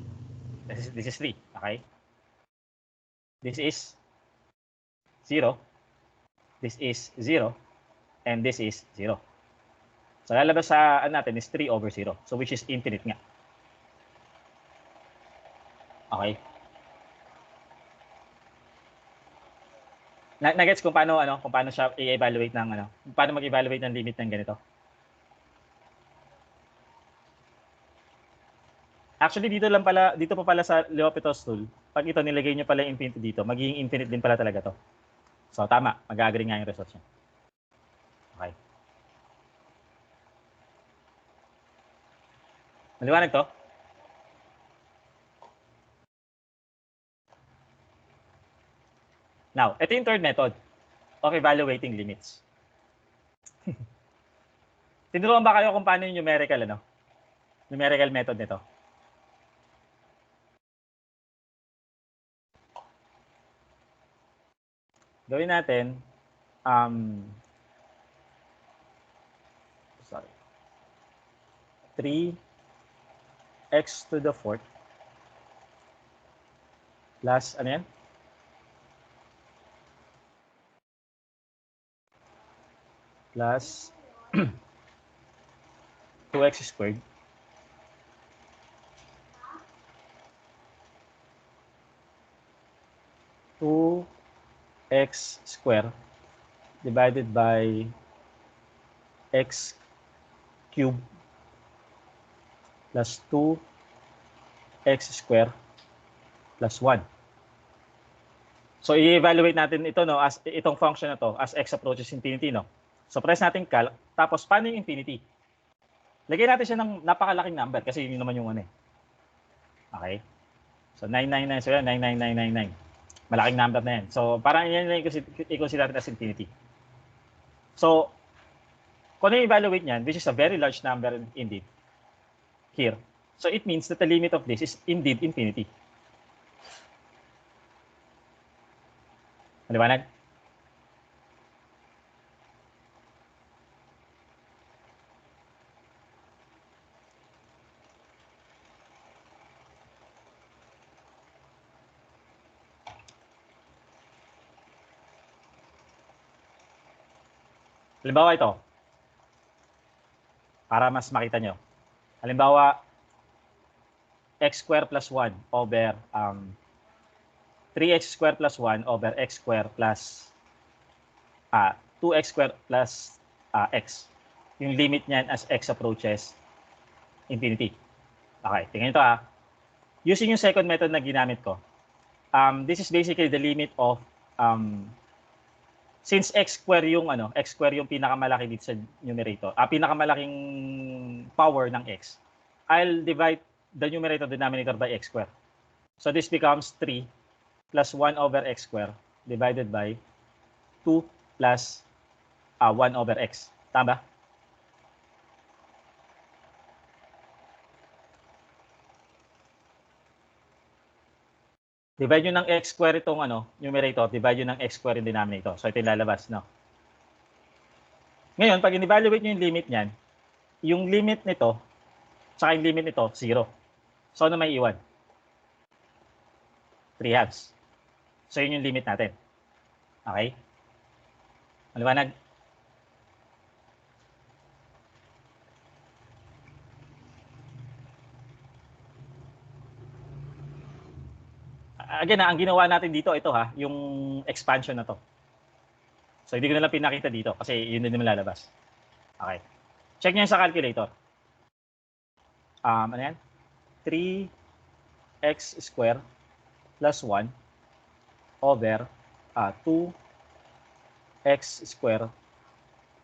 This is 3, okay? This is 0. This is 0. And this is 0. So lalabas sa natin is 3 over 0. So which is infinite nga. Okay. Nagets kung paano siya i-evaluate ng paano mag-evaluate ng limit ng ganito. Actually dito pa pala sa L'Hopital's rule, pag ito nilagay niyo pala infinity dito, magiging infinite din pala talaga to. So tama, mag-agree nga yung results niya. Okay. Maliwanag to? Now, ito yung third method of evaluating limits. Tinuruan ba kayo kung paano yung numerical method nito? Gawin natin 3x to the fourth plus ano yan? Plus 2x squared x squared divided by x cubed plus 2x squared plus 1. So i-evaluate natin ito as itong function na to as x approaches infinity So press natin calc, tapos paano yung infinity? Lagyan natin siya ng napakalaking number kasi yun naman yung Okay? So 999, so yan 99999. Malaking number na yan. So, parang yan lang i-consider natin as infinity. So, kung ano yung evaluate niyan, which is a very large number indeed, here. So, it means that the limit of this is indeed infinity. Maliwanag? Halimbawa ito, para mas makita nyo. Halimbawa, x squared plus 1 over 3x squared plus 1 over x squared plus 2x squared plus x. Yung limit niyan as x approaches infinity. Okay, tingnan nyo ito Using yung second method na ginamit ko, this is basically the limit of since x square yung pinakamalaki dito sa numerator, pinakamalaking power ng x, I'll divide the numerator denominator by x square. So this becomes 3 plus 1 over x square divided by 2 plus 1 over x. Tama ba? Divide nyo ng x square itong numerator, divide nyo ng x square yung denominator. So ito yung lalabas, no? Ngayon, pag in-evaluate nyo yung limit niyan, yung limit nito, saka yung limit nito, 0. So ano may iwan? 3/2. So yun yung limit natin. Okay? Maliwanag? Again, ang ginawa natin dito, ito yung expansion na to. So hindi ko na lang pinakita dito kasi yun din naman lalabas. Okay. Check nyo sa calculator. Ano yan? 3x square plus 1 over 2x square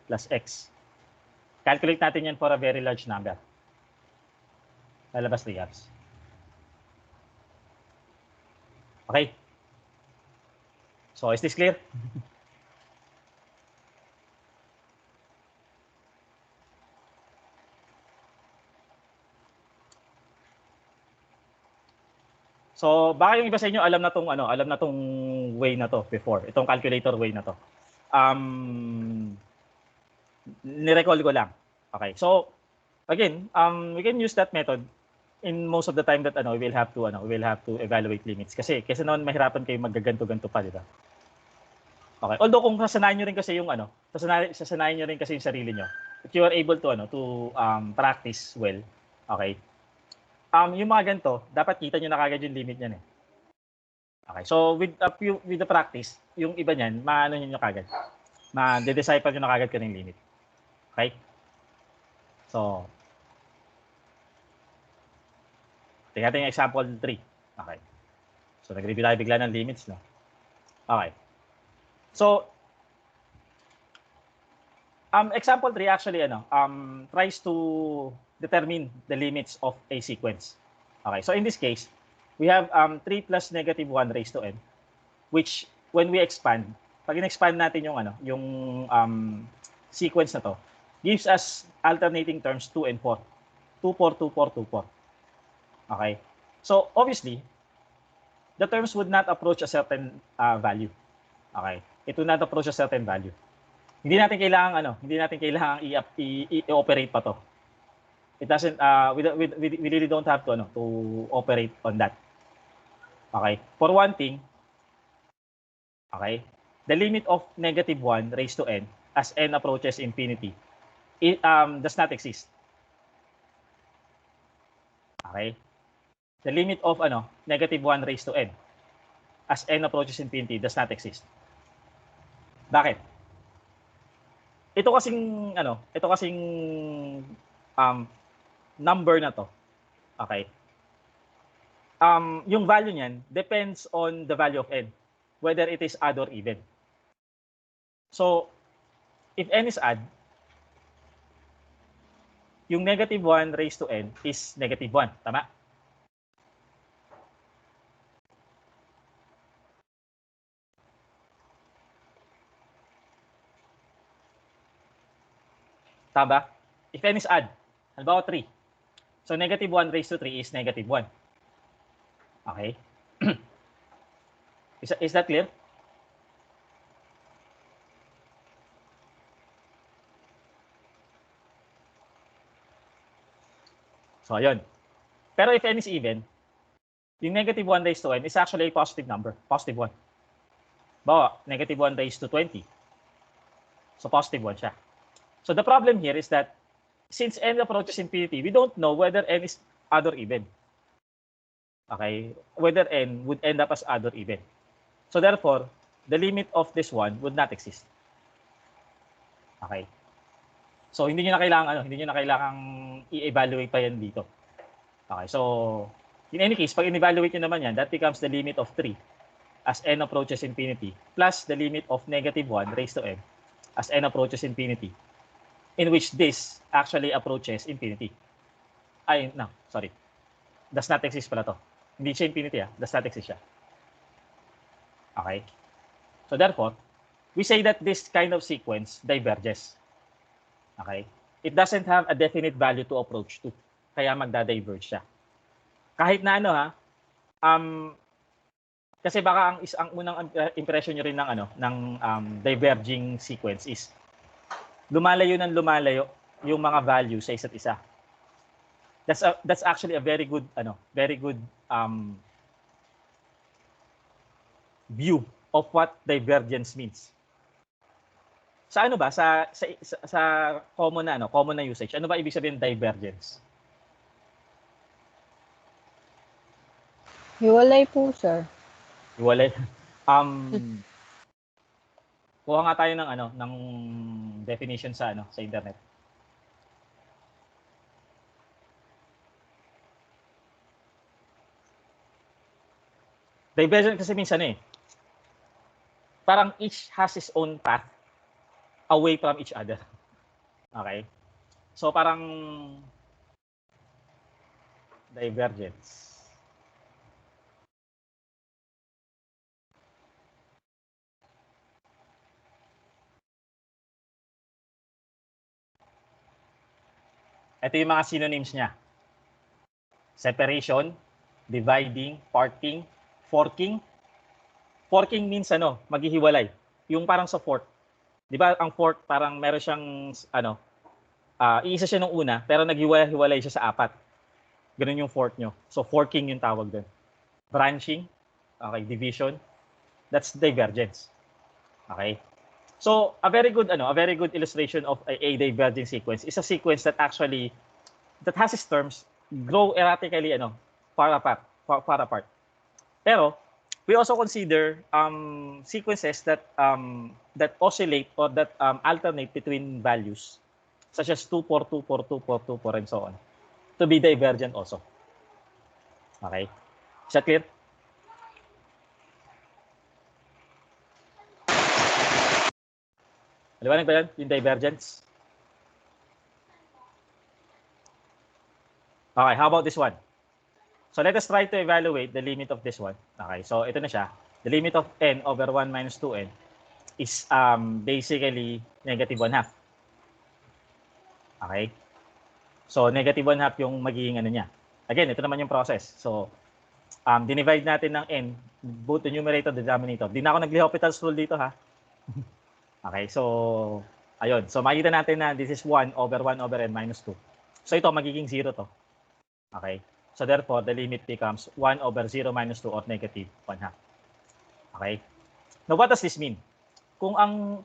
plus x. Calculate natin yan for a very large number. Lalabas 3/2. Okay. So, is this clear? So, baka yung iba sa inyo alam na tong way na to before, itong calculator way na to. Ni-recall ko lang. Okay. So, again, we can use that method in most of the time that we will have to evaluate limits kasi naman mahirapan kayo maggaganto-ganto pa, di ba? Okay. Although kung sasanayin niyo rin kasi yung sasanayin niyo rin kasi yung sarili niyo, if you are able to practice well, okay? Yung mga ganito, dapat kita niyo na kagad yung limit niyan eh. Okay. So with the practice, yung iba niyan, maano niyo kagad. Ma-decipher niyo na kagad kung yung limit. Okay? So tingnan natin yung example 3. Okay. So, nag-review tayo bigla ng limits, no? Okay. So, example 3 actually, tries to determine the limits of a sequence. Okay. So, in this case, we have 3 plus negative 1 raised to n, which, when we expand, pag in-expand natin yung sequence na to, gives us alternating terms 2 and 4. 2, 4, 2, 4, 2, 4. Okay. So, obviously, the terms would not approach a certain value. Okay. It would not approach a certain value. Hindi natin kailangan i-operate pa to. It doesn't we really don't have to operate on that. Okay. For one thing, okay, the limit of negative 1 raised to n as n approaches infinity, it does not exist. Okay. The limit of negative 1 raised to n as n approaches infinity does not exist. Bakit? Ito kasing number na to. Okay? Yung value niyan depends on the value of n, whether it is odd or even. So, if n is odd, yung negative 1 raised to n is negative 1. Tama? Tama? If n is odd, halimbawa 3. So negative 1 raised to 3 is negative 1. Okay? Is that clear? So, ayun. Pero if n is even, yung negative 1 raised to n is actually a positive number. Positive 1. Bawa, negative 1 raised to 20. So, positive 1 siya. So, the problem here is that since n approaches infinity, we don't know whether n is odd or even. Okay? Whether n would end up as odd or even. So, therefore, the limit of this one would not exist. Okay? So, hindi nyo na kailangang i-evaluate pa yan dito. Okay, so, in any case, pag in-evaluate nyo naman yan, that becomes the limit of 3 as n approaches infinity plus the limit of negative 1 raised to n as n approaches infinity, in which this actually approaches infinity. Does not exist pala to. Hindi siya infinity, does not exist siya. Okay? So, therefore, we say that this kind of sequence diverges. Okay? It doesn't have a definite value to approach to. Kaya magda-diverge siya. Kahit na kasi baka ang unang impression nyo rin ng diverging sequence is lumalayo yung mga values sa isa't isa. That's actually a very good view of what divergence means. Sa sa common na usage, ano ba ibig sabihin ng divergence? Hiwalay po, sir. Hiwalay. Kuha nga tayo ng definition sa internet. Divergent kasi minsan parang each has its own path away from each other. Okay? So parang divergence. Ito yung mga synonyms niya. Separation, dividing, parting, forking. Forking means maghihiwalay. Yung parang sa fork. 'Di ba ang fork parang meron siyang iisa siya nung una pero naghiwalay siya sa 4. Ganun yung fork nyo. So forking yung tawag doon. Branching, okay, division. That's divergence. Okay? So, a very good illustration of a diverging sequence is a sequence that has its terms grow erratically far apart. Pero we also consider sequences that oscillate or that alternate between values such as 2, 4, 2, 4, 2, 4, 2, 4, and so on to be divergent also. Okay? Is that clear? Maliwanag ba yan? Yung divergence? Okay, how about this one? So let us try to evaluate the limit of this one. Okay, so ito na siya. The limit of n over 1 minus 2n is basically negative 1/2. Okay? So negative 1/2 yung magiging niya. Again, ito naman yung process. So dinivide natin ng n, both the numerator and the denominator. Di na ako nag-L'Hopital's rule dito, ha? Okay, so ayun. So makikita natin na this is 1 over n minus 2. So ito magiging 0 to. Okay? So therefore, the limit becomes 1 over 0 minus 2 or negative 1/2. Okay? Now what does this mean? Kung ang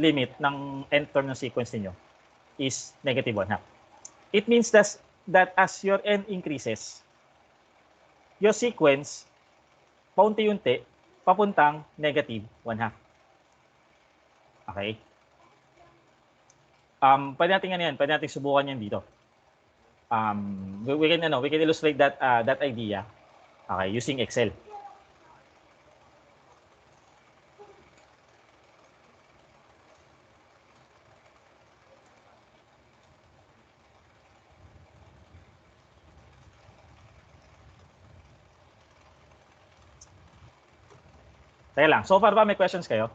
limit ng nth term ng sequence niyo is negative 1/2. It means that as your n increases, your sequence paunti-unti papuntang negative 1/2. Okay? Pwede natin subukan yan dito. We can illustrate that idea using Excel. Teka lang, so far ba may questions kayo?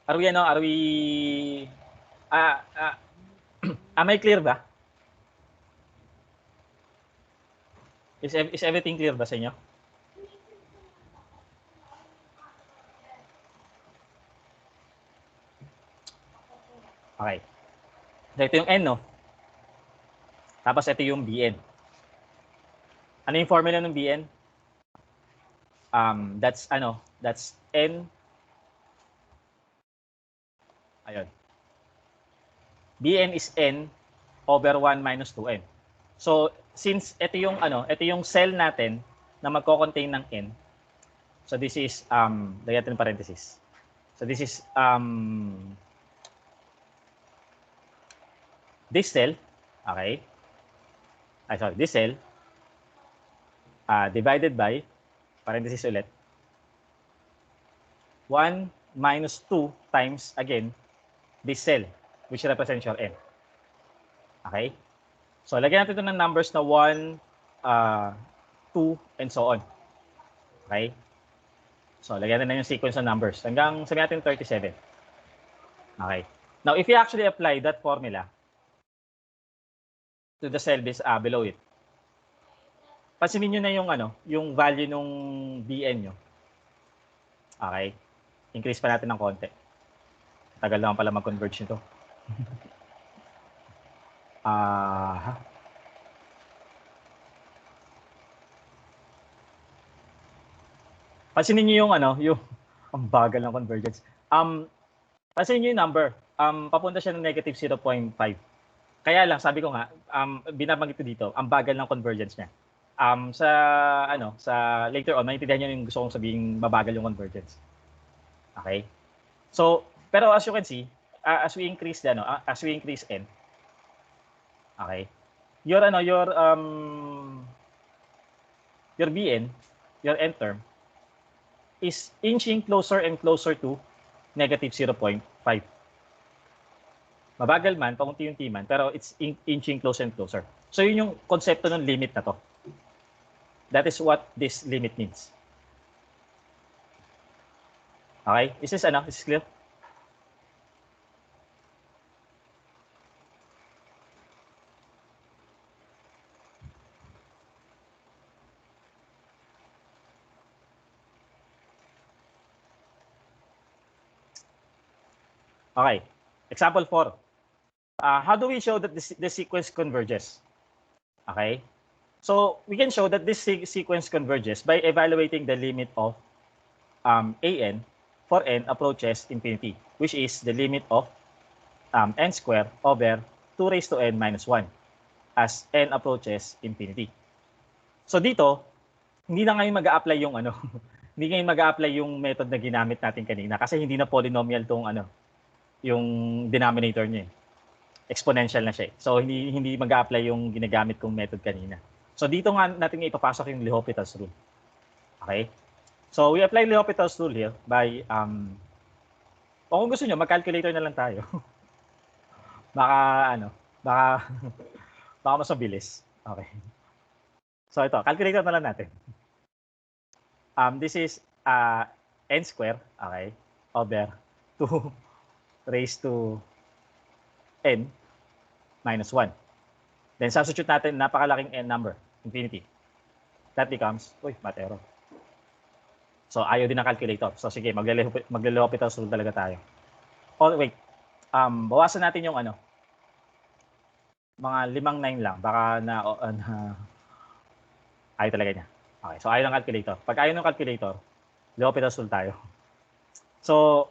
Are we, am I clear ba? Is everything clear ba sa inyo? Okay. So, ito yung N, no? Tapos ito yung Bn. Ano yung formula ng Bn? That's N. Ayun. Bn is N over 1 minus 2N. So, since ito yung cell natin na magko-contain ng N. So, this is, lagyan natin ng parenthesis. So, this is, this cell, okay? This cell, divided by, parenthesis ulit, 1 minus 2 times, again, this cell, which represents your N. Okay? So, lagyan natin ito ng numbers na 1, 2, and so on. Okay? So, lagyan natin na yung sequence ng numbers. Hanggang, sabihin natin 37. Okay? Now, if you actually apply that formula to the cell below it, pansinin nyo na yung value nung Bn nyo. Okay? Increase pa natin ng konti. Tagal naman pala mag-converge nito. Pansinin niyo yung ang bagal ng convergence. Pansinin niyo yung number. Papunta siya ng negative 0.5. Kaya lang sabi ko nga, binabanggit ko dito, ang bagal ng convergence niya. Sa later on, maintindihan niyo yung gusto kong sabihin, mabagal yung convergence. Okay? So, pero as you can see, as we increase n, okay, your Bn, your n term, is inching closer and closer to negative 0.5. Mabagal man, paunti-unti man, pero it's inching closer and closer. So yun yung konsepto ng limit na to. That is what this limit means. Okay? Is this clear? Okay. Example 4. How do we show that this sequence converges? Okay. So we can show that this sequence converges by evaluating the limit of an for n approaches infinity, which is the limit of n squared over 2 raised to n minus 1 as n approaches infinity. So dito, hindi na ngayon mag-a-apply yung hindi ngayon mag-a-apply yung method na ginamit natin kanina kasi hindi na polynomial tong yung denominator niya. Exponential na siya. So hindi mag-a-apply yung ginagamit kong method kanina. So dito nga natin ipapasok yung L'Hopital's rule. Okay? So we apply L'Hopital's rule here by o kung gusto niyo mag-calculator na lang tayo. baka mas mabilis. Okay. So ito, calculator na lang natin. This is n squared, okay, over 2 raised to n minus 1. Then substitute natin napakalaking n number, infinity. That becomes, math error. So ayaw din ng calculator. So sige, magle-L'Hopital's rule talaga tayo. Oh, wait. Bawasan natin yung mga 5-9 lang. Baka ayaw talaga niya. Okay, so ayaw ng calculator. Pag ayaw ng calculator, L'Hopital's rule tayo. So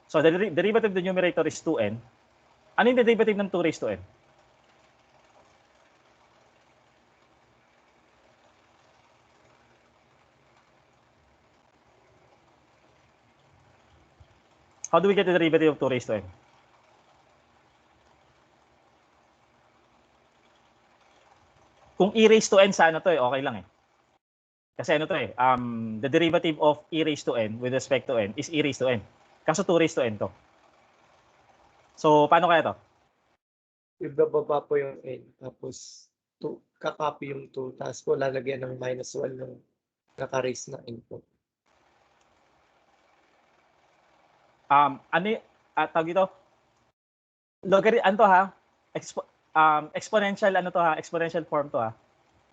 the derivative of the numerator is 2n. Ano yung derivative ng 2 raised to n? How do we get the derivative of 2 raised to n? Kung e raised to n sa okay lang eh. Kasi the derivative of e raised to n with respect to n is e raised to n. Kaso 2 raised to n to. So, paano kaya to? Ibababa po yung n, tapos kakopy yung 2, tapos po lalagyan ng minus 1 ng naka-raise na n po. Ano tawag dito? Ano to ha? Exponential ano to ha? Exponential form to ha.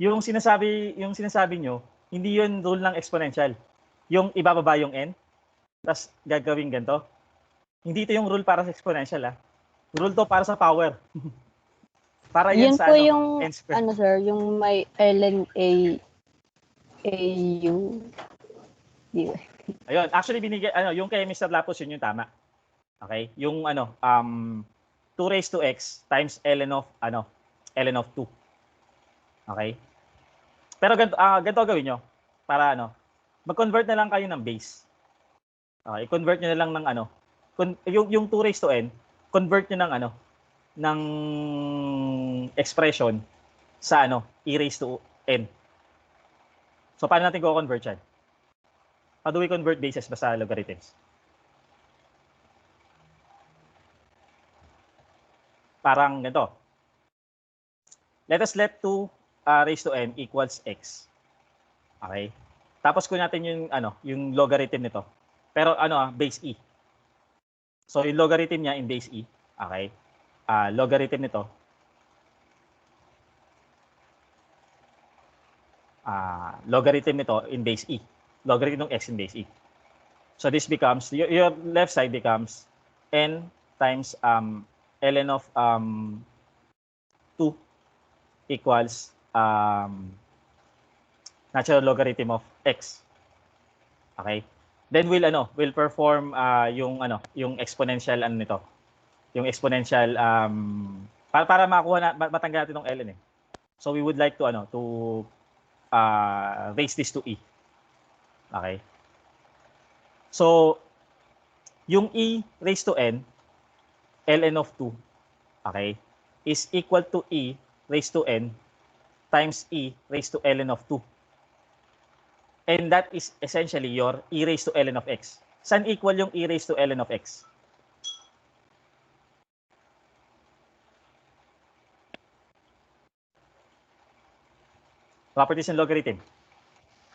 Yung sinasabi nyo, hindi yun rule ng exponential. Yung ibababa yung n, tapos gagawin ganito. Hindi ito yung rule para sa exponential ha. Rule to para sa power. Para yan Yun sa po ano, yung, n squared. ano sir, yung may ln AU. Di ba? Ayun, actually yung kay Mr. Lapus yun yung tama. Okay? Yung 2 raised to x times ln of ln of 2. Okay? Pero ganito gawin nyo para mag-convert na lang kayo ng base. Okay, convert nyo na lang ng yung 2 raised to n, convert nyo ng ng expression sa e raised to n. So paano natin ko-convert yan? How do we convert bases basta logarithms? Parang ganito. Let us let 2 raised to n equals x. Okay? Tapos kung natin yung logarithm nito. Pero base e. So yung logarithm niya in base e. Okay? Logarithm nito. Logarithm nito in base e. Logarithm ng x in base e. So this becomes, your left side becomes n times ln of 2 equals natural logarithm of x. Okay? Then we'll perform yung exponential nito. Yung exponential para makuha matanggal natin ng ln eh. So we would like to raise this to e. Okay? So yung e raised to n ln of 2, okay, is equal to e raised to n times e raised to ln of 2. And that is essentially your e raised to ln of x. Saan equal yung e raised to ln of x? Properties ng logarithm.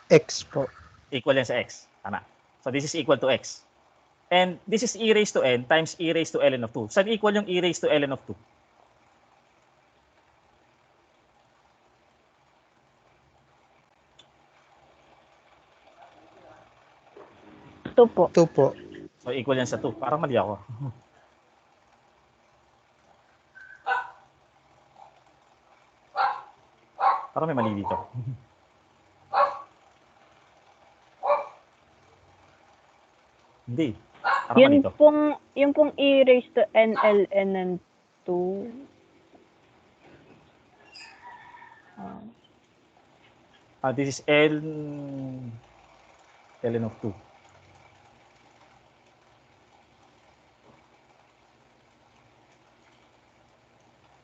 X po. Equal yan sa x. Tama. So this is equal to x. And this is e raised to n times e raised to ln of 2. Saan equal yung e raised to ln of 2? Ito po. 2 po. So equal yan sa 2. Parang mali ako. Parang may mali dito. Hindi. Parang mali dito. Yung pong e raised to n ln ng 2. This is ln of 2.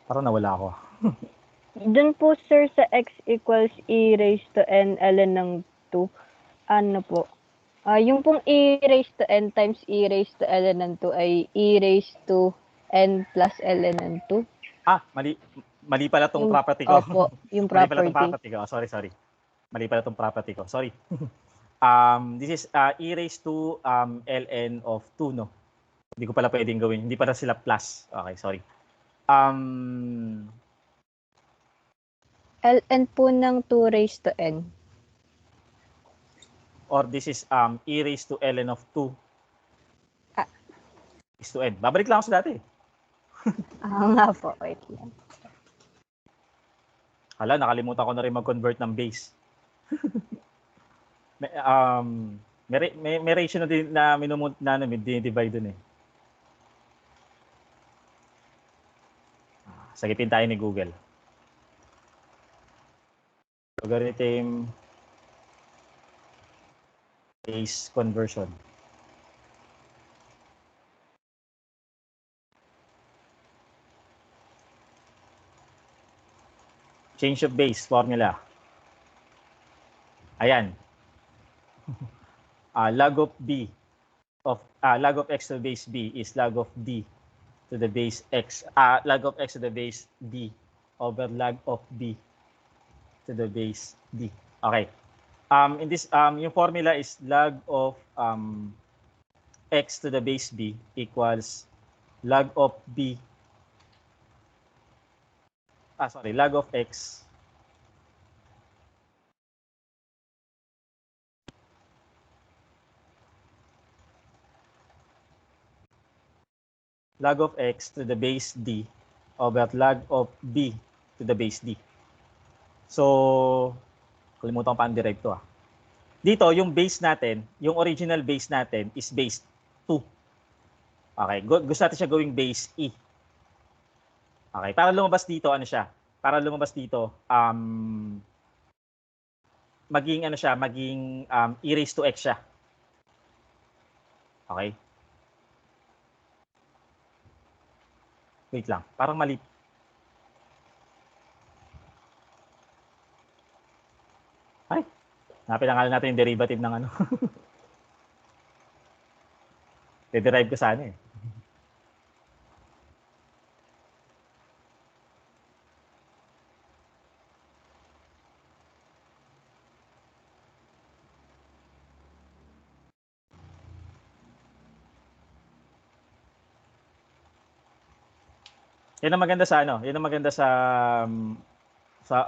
Parang nawala ako. Dun po sir sa x equals e raised to n ln ng 2. Ano po? Yung pong e raised to n times e raised to ln ng 2 ay e raised to n plus ln ng 2. Mali pala tong property ko. Opo, yung Mali pala tong property. property ko. Sorry. Mali pala tong property ko. Sorry. This is e raised to ln of 2, no? Hindi ko pala pwedeng gawin. Hindi pala sila plus. Okay, sorry. ln po ng 2 raised to n. Or this is e raised to ln of 2 is to n. Babalik lang ako sa dati. Nga po, wait lang. Hala, nakalimutan ko na rin mag-convert ng base. May ratio na din na dinidivide dun eh. Sagipin tayo ni Google. Logarithm base conversion. Change of base formula. Ayan. Log of b of log of x to the base b is log of d to the base x. Log of x to the base d over log of b to the base d. Okay. In this yung formula is log of x to the base b equals log of b, log of x to the base d over log of b to the base d. So, kalimutan ko pa ang derive to. Dito, yung base natin, yung original base natin is base 2. Okay, gusto natin siya gawing base e. Okay, para lumabas dito, ano siya? Para lumabas dito, maging e raised to x siya. Okay. Wait lang, parang mali. Ay, napinangalan natin yung derivative ng ano. De-derive ko sana eh. Yan ang maganda sa ano, yan ang maganda sa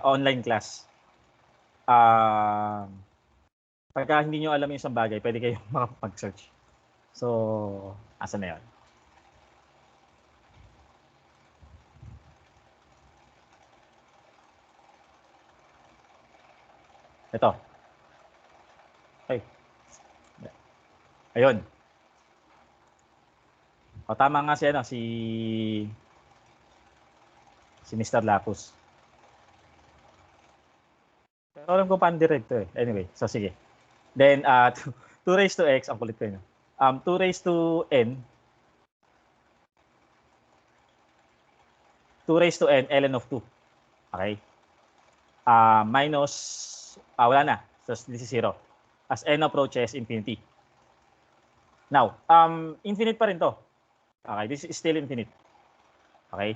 online class. Pagka hindi nyo alam yung isang bagay, pwede kayong makapag-search. So, asa na yun? Ito. Ay. Ayun. O, tama nga si Mr. Lapus. Pero alam ko paano direct to eh. Anyway, so sige. Then, 2 raised to x, ang kulit ko yun. 2 raised to n, 2 raised to n, ln of 2. Okay? Minus, wala na. So, this is 0. As n approaches infinity. Now, infinite pa rin to. Okay, this is still infinite. Okay?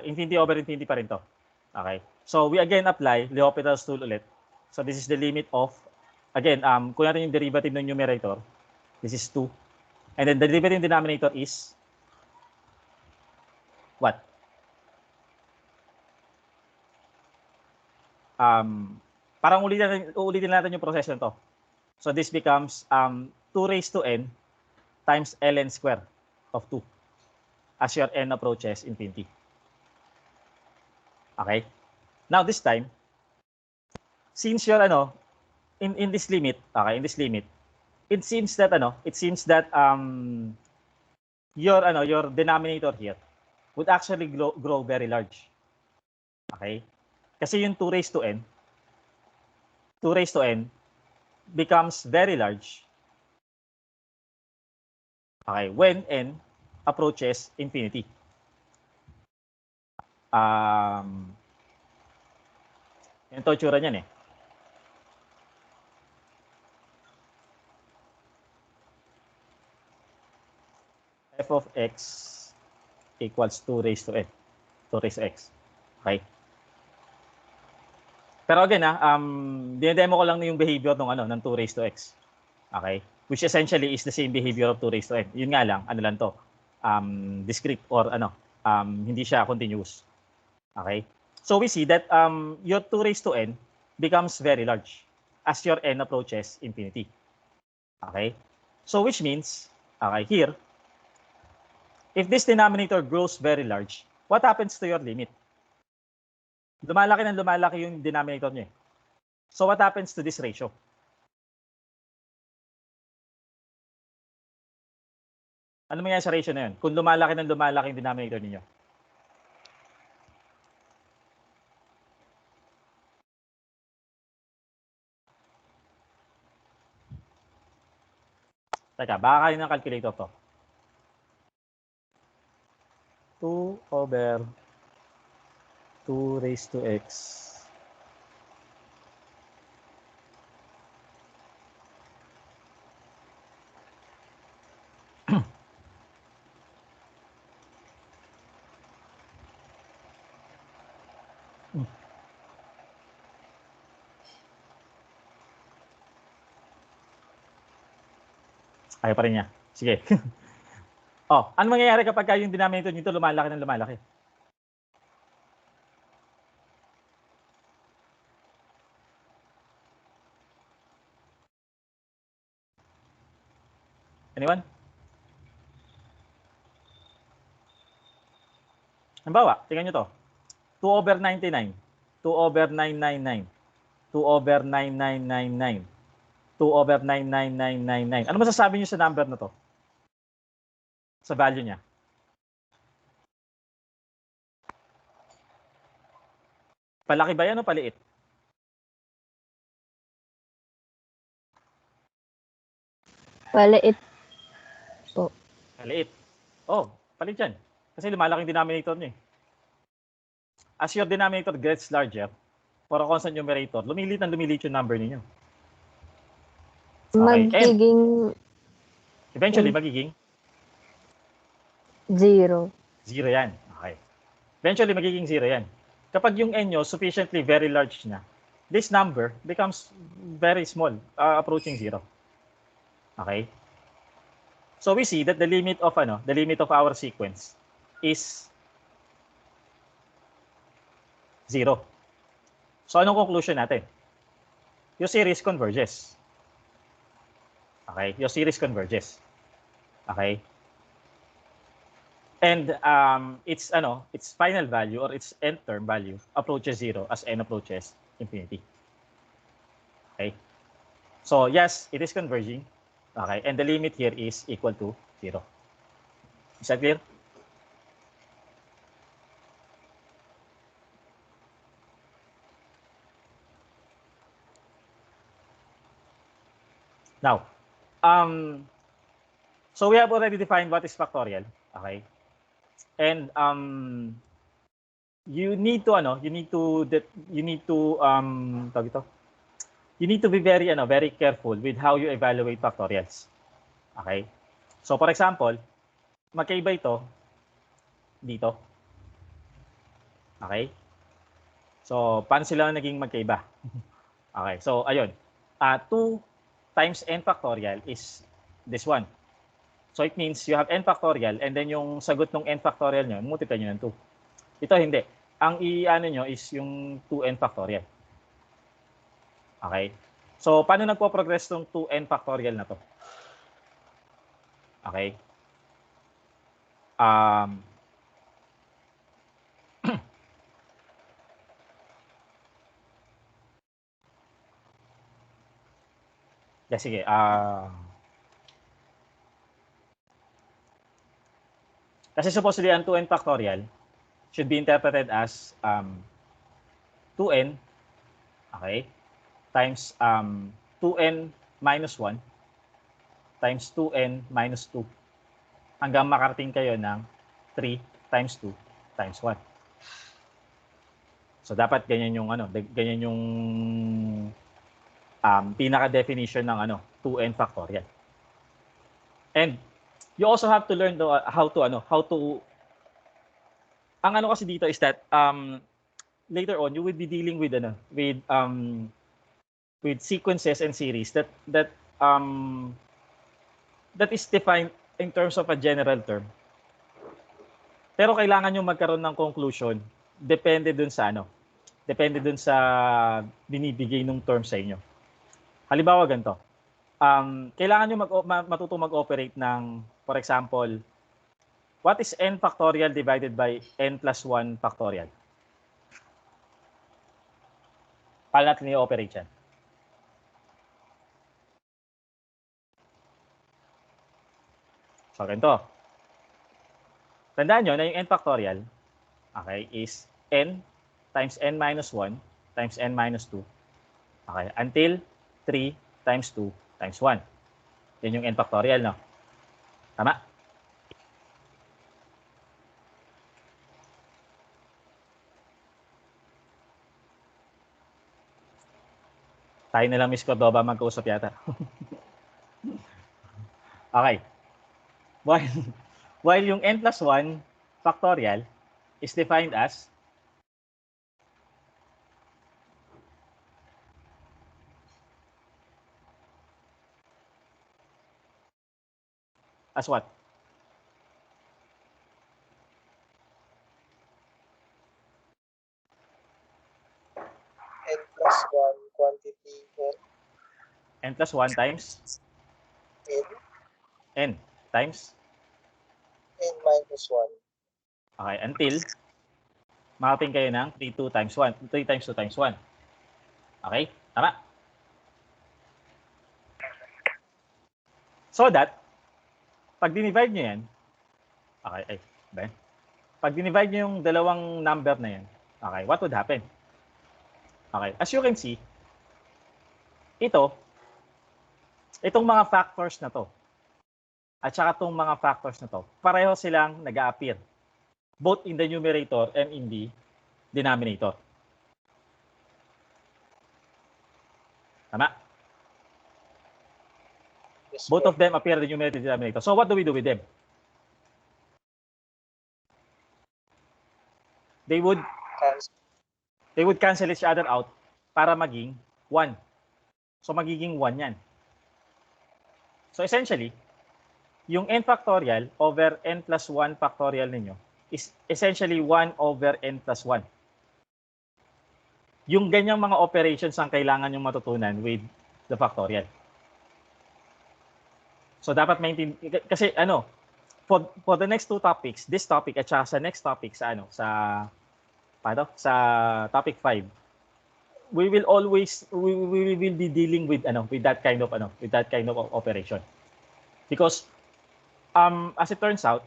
Infinity over infinity pa rin to. Okay? So, we again apply L'Hopital's rule ulit. So, this is the limit of, again, kung natin yung derivative ng numerator, this is 2. And then, the derivative ng denominator is what? Parang ulitin natin yung proseso nito. So, this becomes 2 raised to n times ln square of 2 as your n approaches infinity. Okay? Now, this time, since you're in this limit, okay, in this limit, it seems that your denominator here would actually grow very large. Okay? Kasi yung 2 raised to n becomes very large. Okay, when n approaches infinity. Ito tsura niyan eh. F of x equals 2 raised to n. 2 raised to x. Okay? Pero again, dinedemo ko lang yung behavior ng 2 raised to x. Okay? Which essentially is the same behavior of 2 raised to n. Yun nga lang, ano lang to, discrete or hindi siya continuous. Okay? So we see that your 2 raised to n becomes very large as your n approaches infinity. Okay? So which means, okay, here, if this denominator grows very large, what happens to your limit? Lumalaki ng lumalaki yung denominator niya. So what happens to this ratio? Ano mangyayari sa ratio na yun? Kung lumalaki ng lumalaki yung denominator niyo. Teka, baka kayo ng calculator to. 2 over 2 raised to x Ayaw pa rin niya. Sige. Oh, ano mangyayari kapag yung denominator nito lumalaki ng lumalaki? Anyone? Halimbawa, tingnan nyo to. 2 over 99. 2 over 999. 2 over 9999. 2 over 99999. Ano masasabi nyo sa number na to? Sa value niya? Palaki ba yan o paliit? Paliit po. Maliit. Oh, palit yan. Kasi lumalaki yung denominator niya. As your denominator gets larger, for a constant numerator, lumilit yung number ninyo. Okay. Magiging Eventually, magiging 0. 0 yan. Okay. Eventually, magiging 0 yan. Kapag yung n nyo sufficiently very large na, this number becomes very small, approaching 0. Okay? So we see that the limit of our sequence is 0. So anong conclusion natin? Yung series converges. Okay? Yung series converges. Okay? And its final value or its end term value approaches 0 as n approaches infinity. Okay? So yes, it is converging. Okay, and the limit here is equal to 0. Is that clear? Now, so we have already defined what is factorial. Okay, and you need to be very careful with how you evaluate factorials. Okay? So for example, magkaiba ito dito. Okay? So paano sila naging magkaiba? Okay. So ayun. 2 times n factorial is this one. So it means you have n factorial and then yung sagot ng n factorial nyo, multiply nyo ng 2. Ito hindi. Ang i-ano nyo is yung 2n factorial. Okay? So, paano nagpo-progress tong 2n factorial na to? Okay? Sige. Kasi supposedly, ang 2n factorial should be interpreted as 2n, okay, times 2n minus 1 times 2n minus 2 hanggang makarating kayo ng 3 times 2 times 1. So dapat ganyan yung pinaka-definition ng 2n factorial. And you also have to learn how to ang kasi dito is that later on you will be dealing with sequences and series that is defined in terms of a general term. Pero kailangan nyo magkaroon ng conclusion depende dun sa binibigay ng term sa inyo. Halimbawa ganito. Kailangan nyo matutong mag-operate ng, for example, what is n factorial divided by n plus 1 factorial? Paano natin i-operate yan? So, ganito. Tandaan nyo na yung n factorial, okay, is n times n minus 1 times n minus 2. Okay, until 3 times 2 times 1. Yan yung n factorial, no? Tama? Tayo na lang, Miss Cordoba, magkausap yata. Okay. While yung n plus 1 factorial is defined as as what? N plus 1 quantity N plus 1 times N, N times, N minus 1. okay, until makaping kayo ng 3 times 1, 3 times 2 times 1. Okay? Tama? So that, pag dinivide nyo yan, okay, ben, pag dinivide nyo yung dalawang number na yan, okay, what would happen? Okay, as you can see, itong mga factors na to, at saka itong mga factors na to, pareho silang nag-a-appear, both in the numerator and in the denominator. Tama? Yes, Both of them appear in the numerator and denominator. So what do we do with them? They would cancel each other out para maging 1. So magiging 1 yan. So essentially, yung n factorial over n plus 1 factorial ninyo is essentially 1 over n plus 1. Yung ganyang mga operations ang kailangan yung matutunan with the factorial. So dapat maintindihan, kasi for the next 2 topics, this topic at saka sa next topic sa topic 5, we will be dealing with that kind of operation. Because as it turns out,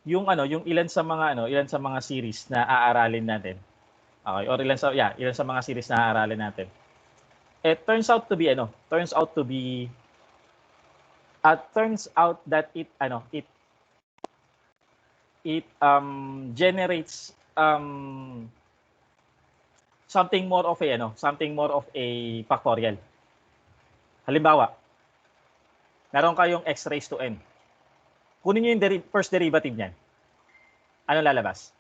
yung ilan sa mga series na aaralin natin, okay, or ilan sa mga series na aaralin natin, it turns out that it generates something more of a factorial. Halimbawa, meron kayong x raised to n. Kunin niyo yung first derivative niyan. Ano lalabas?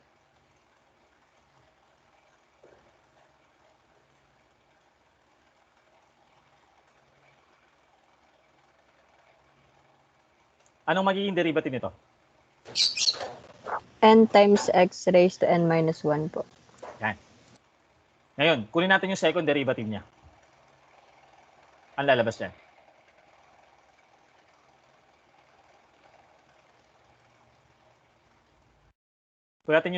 Anong magiging derivative nito? N times x raised to n minus 1 po. Yan. Ngayon, kunin natin yung second derivative niya. Ang lalabas niyan. Kunin natin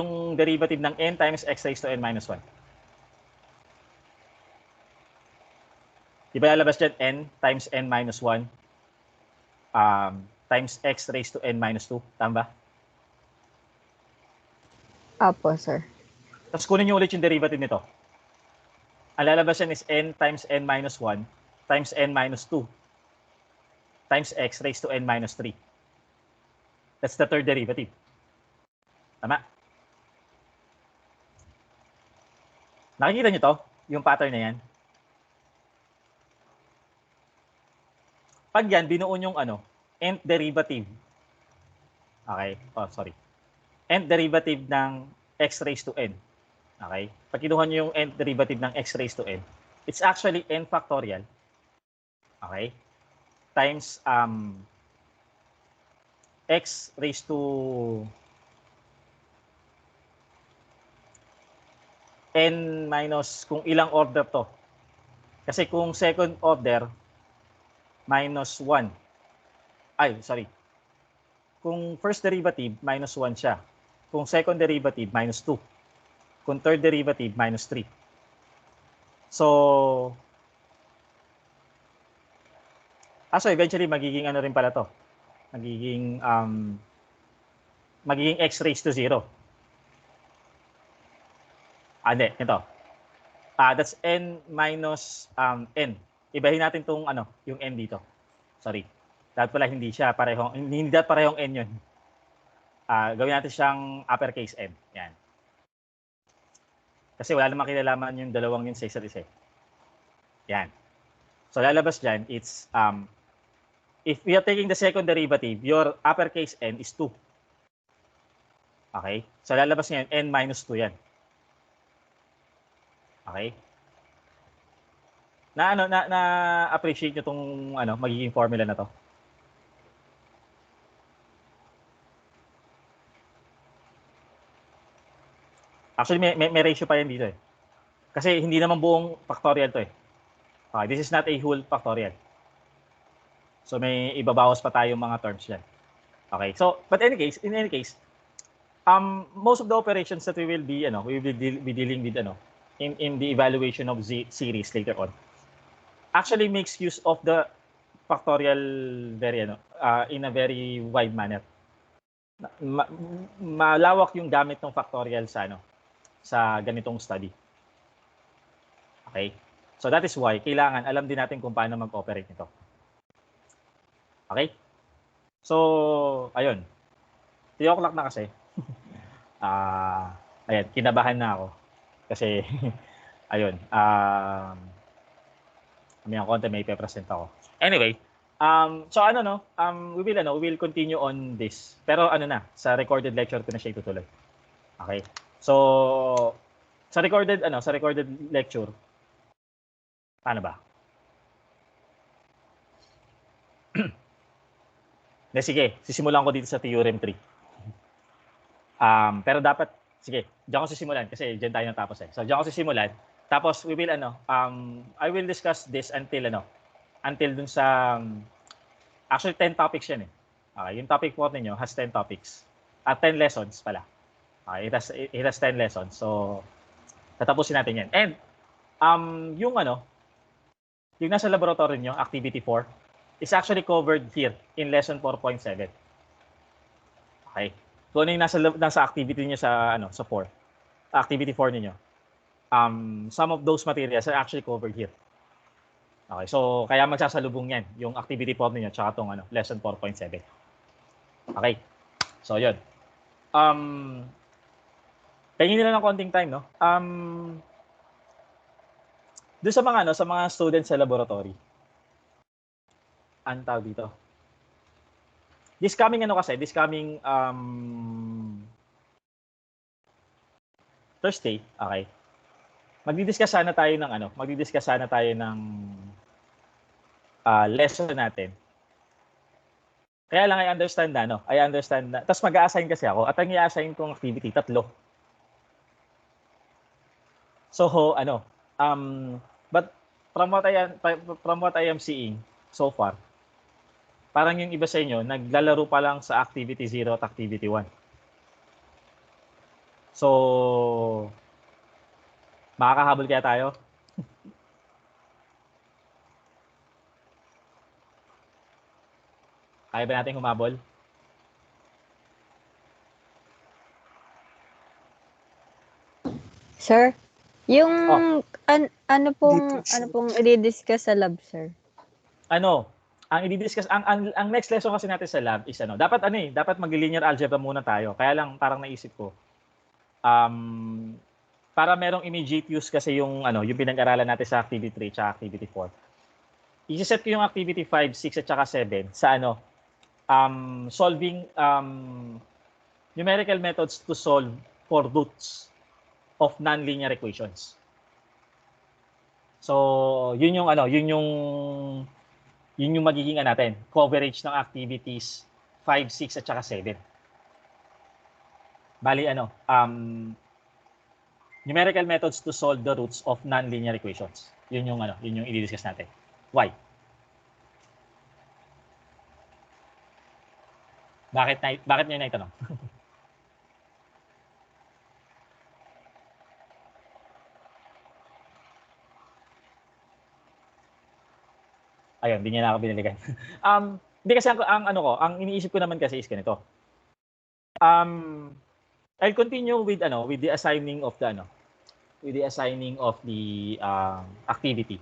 yung derivative ng n times x raised to n minus 1. Di ba lalabas dyan n times n minus 1 times x raised to n minus 2? Tama ba? Apo, sir. Tapos kunin nyo ulit yung derivative nito. Ang lalabas yan is n times n minus 1 times n minus 2 times x raised to n minus 3. That's the third derivative. Tama? Nakikita nyo to? Yung pattern na yan? Pag yan, binuon yung nth derivative. Okay? Oh, sorry. Nth derivative ng x raised to n. Okay? Pag kinuha nyo yung nth derivative ng x raised to n, it's actually n factorial. Okay? Times x raised to n minus kung ilang order to. Kasi kung second order, minus 1. Ay, sorry. Kung first derivative, minus 1 siya. Kung second derivative, minus 2. Kung third derivative, minus 3. So eventually, magiging rin pala to. Magiging x raised to 0. Hindi, ito. That's n minus n. Ibahin natin tong yung n dito. Sorry. Dapat pala hindi dapat parehong n yun. Gawin natin siyang uppercase n. Yan. Kasi wala namang kinalaman yung dalawang yun sa isa't isa. Yan. So lalabas dyan, it's if we are taking the second derivative, your uppercase n is 2. Okay? So lalabas ngayon, n minus 2 yan. Okay? Na appreciate niyo tong magiging formula na to? Actually, may ratio pa yan dito eh. Kasi hindi naman buong factorial to eh. Okay, this is not a whole factorial. So may ibabawas pa tayong mga terms dyan. Okay, so but in any case, most of the operations that we will be dealing with in the evaluation of Z series later on actually makes use of the factorial in a very wide manner. Malawak yung gamit ng factorial sa ganitong study. Okay? So that is why kailangan alam din natin kung paano mag-operate nito. Okay? So, ayun. 3 o'clock na kasi. Ayan, kinabahan na ako. Kasi, ayun. May konti may ipe-present ako. Anyway, so we will continue on this. Pero sa recorded lecture ko na siya itutuloy. Okay? So, sa recorded lecture, paano ba? Sige, sisimulan ko dito sa Theorem 3. Pero dapat, sige, diyan ko sisimulan kasi diyan tayo natapos eh. So, diyan ko sisimulan. Tapos, we will, I will discuss this until dun sa, actually 10 topics yan eh. Okay, yung topic po ninyo has 10 topics. At 10 lessons pala. Okay, it has 10 lessons. So, tatapusin natin yan. And, yung nasa laboratory nyo, activity 4, is actually covered here in lesson 4.7. Okay. So, ano yung nasa activity niyo sa 4? Activity 4 niyo. Some of those materials are actually covered here. Okay. So, kaya magsasalubong yan, yung activity 4 niyo tsaka tong lesson 4.7. Okay. So, yun. Tingin nila ng konting time, no? Doon sa mga students sa laboratory. Ang tawag dito. This coming Thursday, okay. Magdi-discuss sana tayo ng lesson natin. Kaya lang I understand na. Tapos mag-a-assign kasi ako at ang i-assign kong activity 3. So but from what I am seeing so far, parang yung iba sa inyo, naglalaro pa lang sa activity 0 at activity 1. So, makakahabol kaya tayo? Kaya ba natin humabol? Sir, yung ano Dito, pong i-discuss sa lab, sir? Ang i-discuss ang next lesson kasi natin sa lab is dapat mag-linear algebra muna tayo. Kaya lang parang naisip ko para merong immediate use kasi yung pinag-aralan natin sa activity 3 at activity 4. I-set ko yung activity 5, 6 at saka 7 sa solving numerical methods to solve for roots of nonlinear equations. So, yun yung magiging natin, coverage ng activities 5, 6 at saka 7. Bali numerical methods to solve the roots of nonlinear equations. Yun yung i-discuss natin. Why? Bakit niyo naitanong? Ayun, hindi niya na ako biniligan. Hindi kasi ang iniisip ko naman kasi is ganito. I'll continue with the assigning of the activity.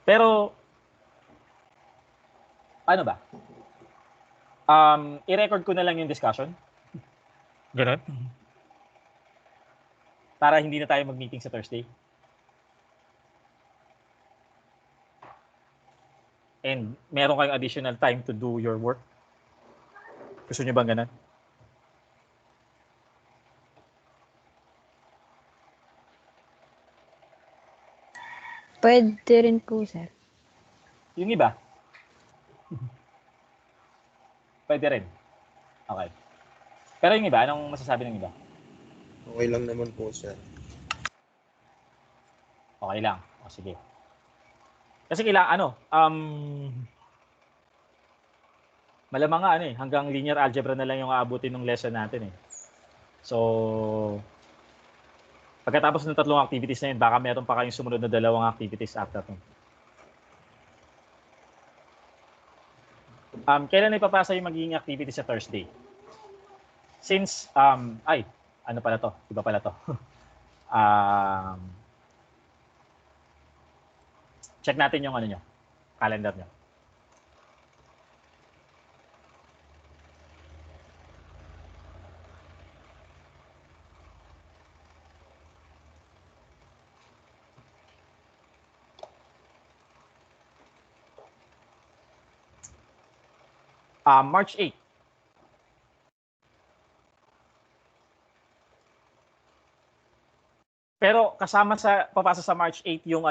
Pero ano ba? I-record ko na lang yung discussion. Ganun. Para hindi na tayo mag-meeting sa Thursday. And meron kayong additional time to do your work. Gusto niyo bang ganun? Pwede rin po, sir. Yung iba? Pwede rin. Okay. Pero yung iba, anong masasabi ng iba? Okay lang naman po, sir. Okay lang. O, sige. Kasi malamang nga hanggang linear algebra na lang yung aabutin ng lesson natin eh. So, pagkatapos ng 3 activities na yun, baka meron pa kayong sumunod na 2 activities after to. Kailan ipapasa yung magiging activity sa Thursday? Since, ano pala to? Iba pala to. Check natin yung calendar nyo. March 8. Pero kasama sa papasa sa March 8 yung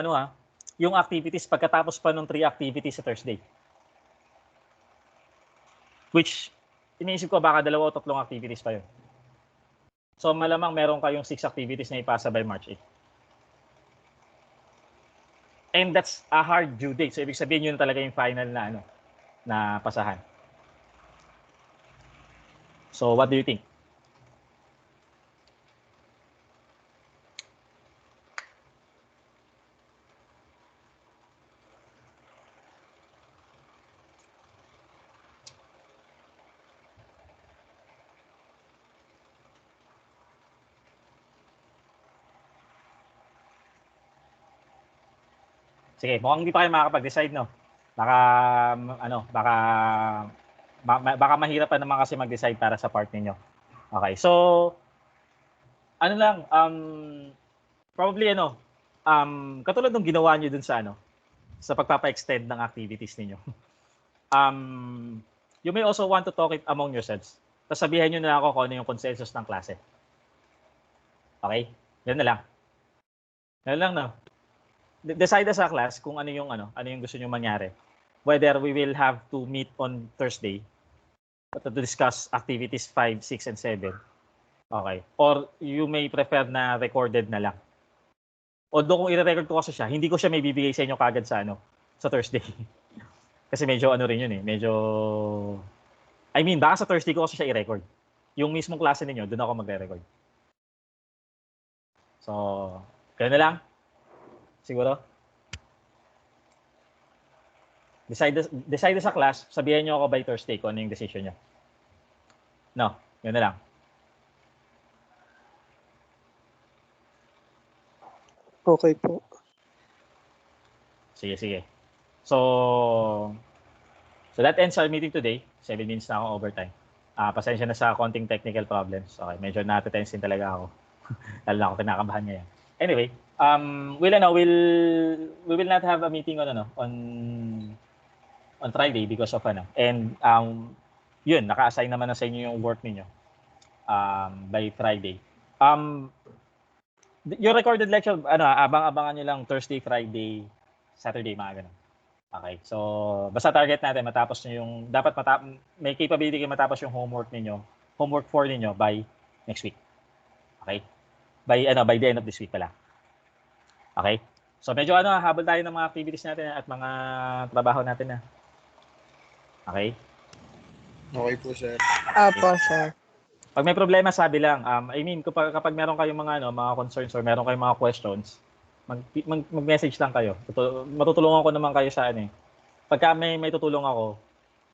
yung activities pagkatapos pa ng 3 activities sa Thursday. Which iniisip ko baka 2 o 3 activities pa yun. So malamang meron kayong 6 activities na ipasa by March 8. And that's a hard due date. So ibig sabihin yun talaga yung final na na pasahan. So what do you think? Sige, mukhang hindi pa kayo makakapag-decide, no? Baka mahirap pa naman kasi mag-decide para sa part ninyo. Okay, so, probably katulad ng ginawa nyo dun sa sa pagpapa-extend ng activities ninyo. You may also want to talk it among yourselves. Tapos sabihin nyo na ako kung ano yung consensus ng klase. Okay? Yan na lang. Yan lang, no? Decide sa class kung ano yung gusto niyo mangyari. Whether we will have to meet on Thursday to discuss activities 5, 6, and 7. Okay. Or you may prefer na recorded na lang. Although kung i-record ko kasi siya, hindi ko siya may bibigay sa inyo kagad sa sa Thursday. Kasi medyo rin yun eh. Baka sa Thursday ko kasi siya i-record. Yung mismong klase ninyo, doon ako magre-record. So, kaya na lang. Siguro? Decide sa class, sabihin nyo ako by Thursday kung ano yung decision nyo. No, yun na lang. Okay po. Sige. So that ends our meeting today. 7 minutes na ako overtime. Pasensya na sa konting technical problems. Okay, medyo na-tense din talaga ako. Lalo na ako kinakabahan ngayon. Anyway, we will not have a meeting on Friday because of and yun, naka-assign naman na sa inyo yung work niyo by Friday. Yung recorded lecture abang-abangan niyo lang Thursday, Friday, Saturday, mga ganun. Okay. So basta target natin matapos niyo yung may capability kayo matapos yung homework 4 niyo by next week. Okay? By the end of this week pala. Okay? So medyo habol tayo ng mga activities natin at mga trabaho natin na. Okay? Okay po, sir. Apo, sir. Pag may problema, sabi lang. Kapag meron kayong mga concerns or meron kayong mga questions, mag-message lang kayo. Matutulungan ko naman kayo sa Pagka may tutulong ako,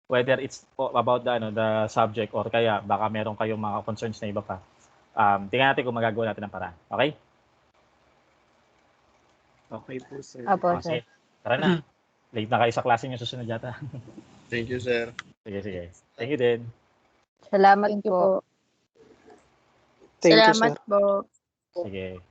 whether it's about the subject or kaya baka meron kayong mga concerns na iba pa. Tingnan natin kung magagawa natin ng paraan. Okay? Okay po, sir. Apo, Sige. sir. Tara na. Late na kayo sa klase nyo susunod yata. Thank you, sir. Sige. Thank you din. Salamat Thank you po. po. Thank you, Salamat sir. po. Sige.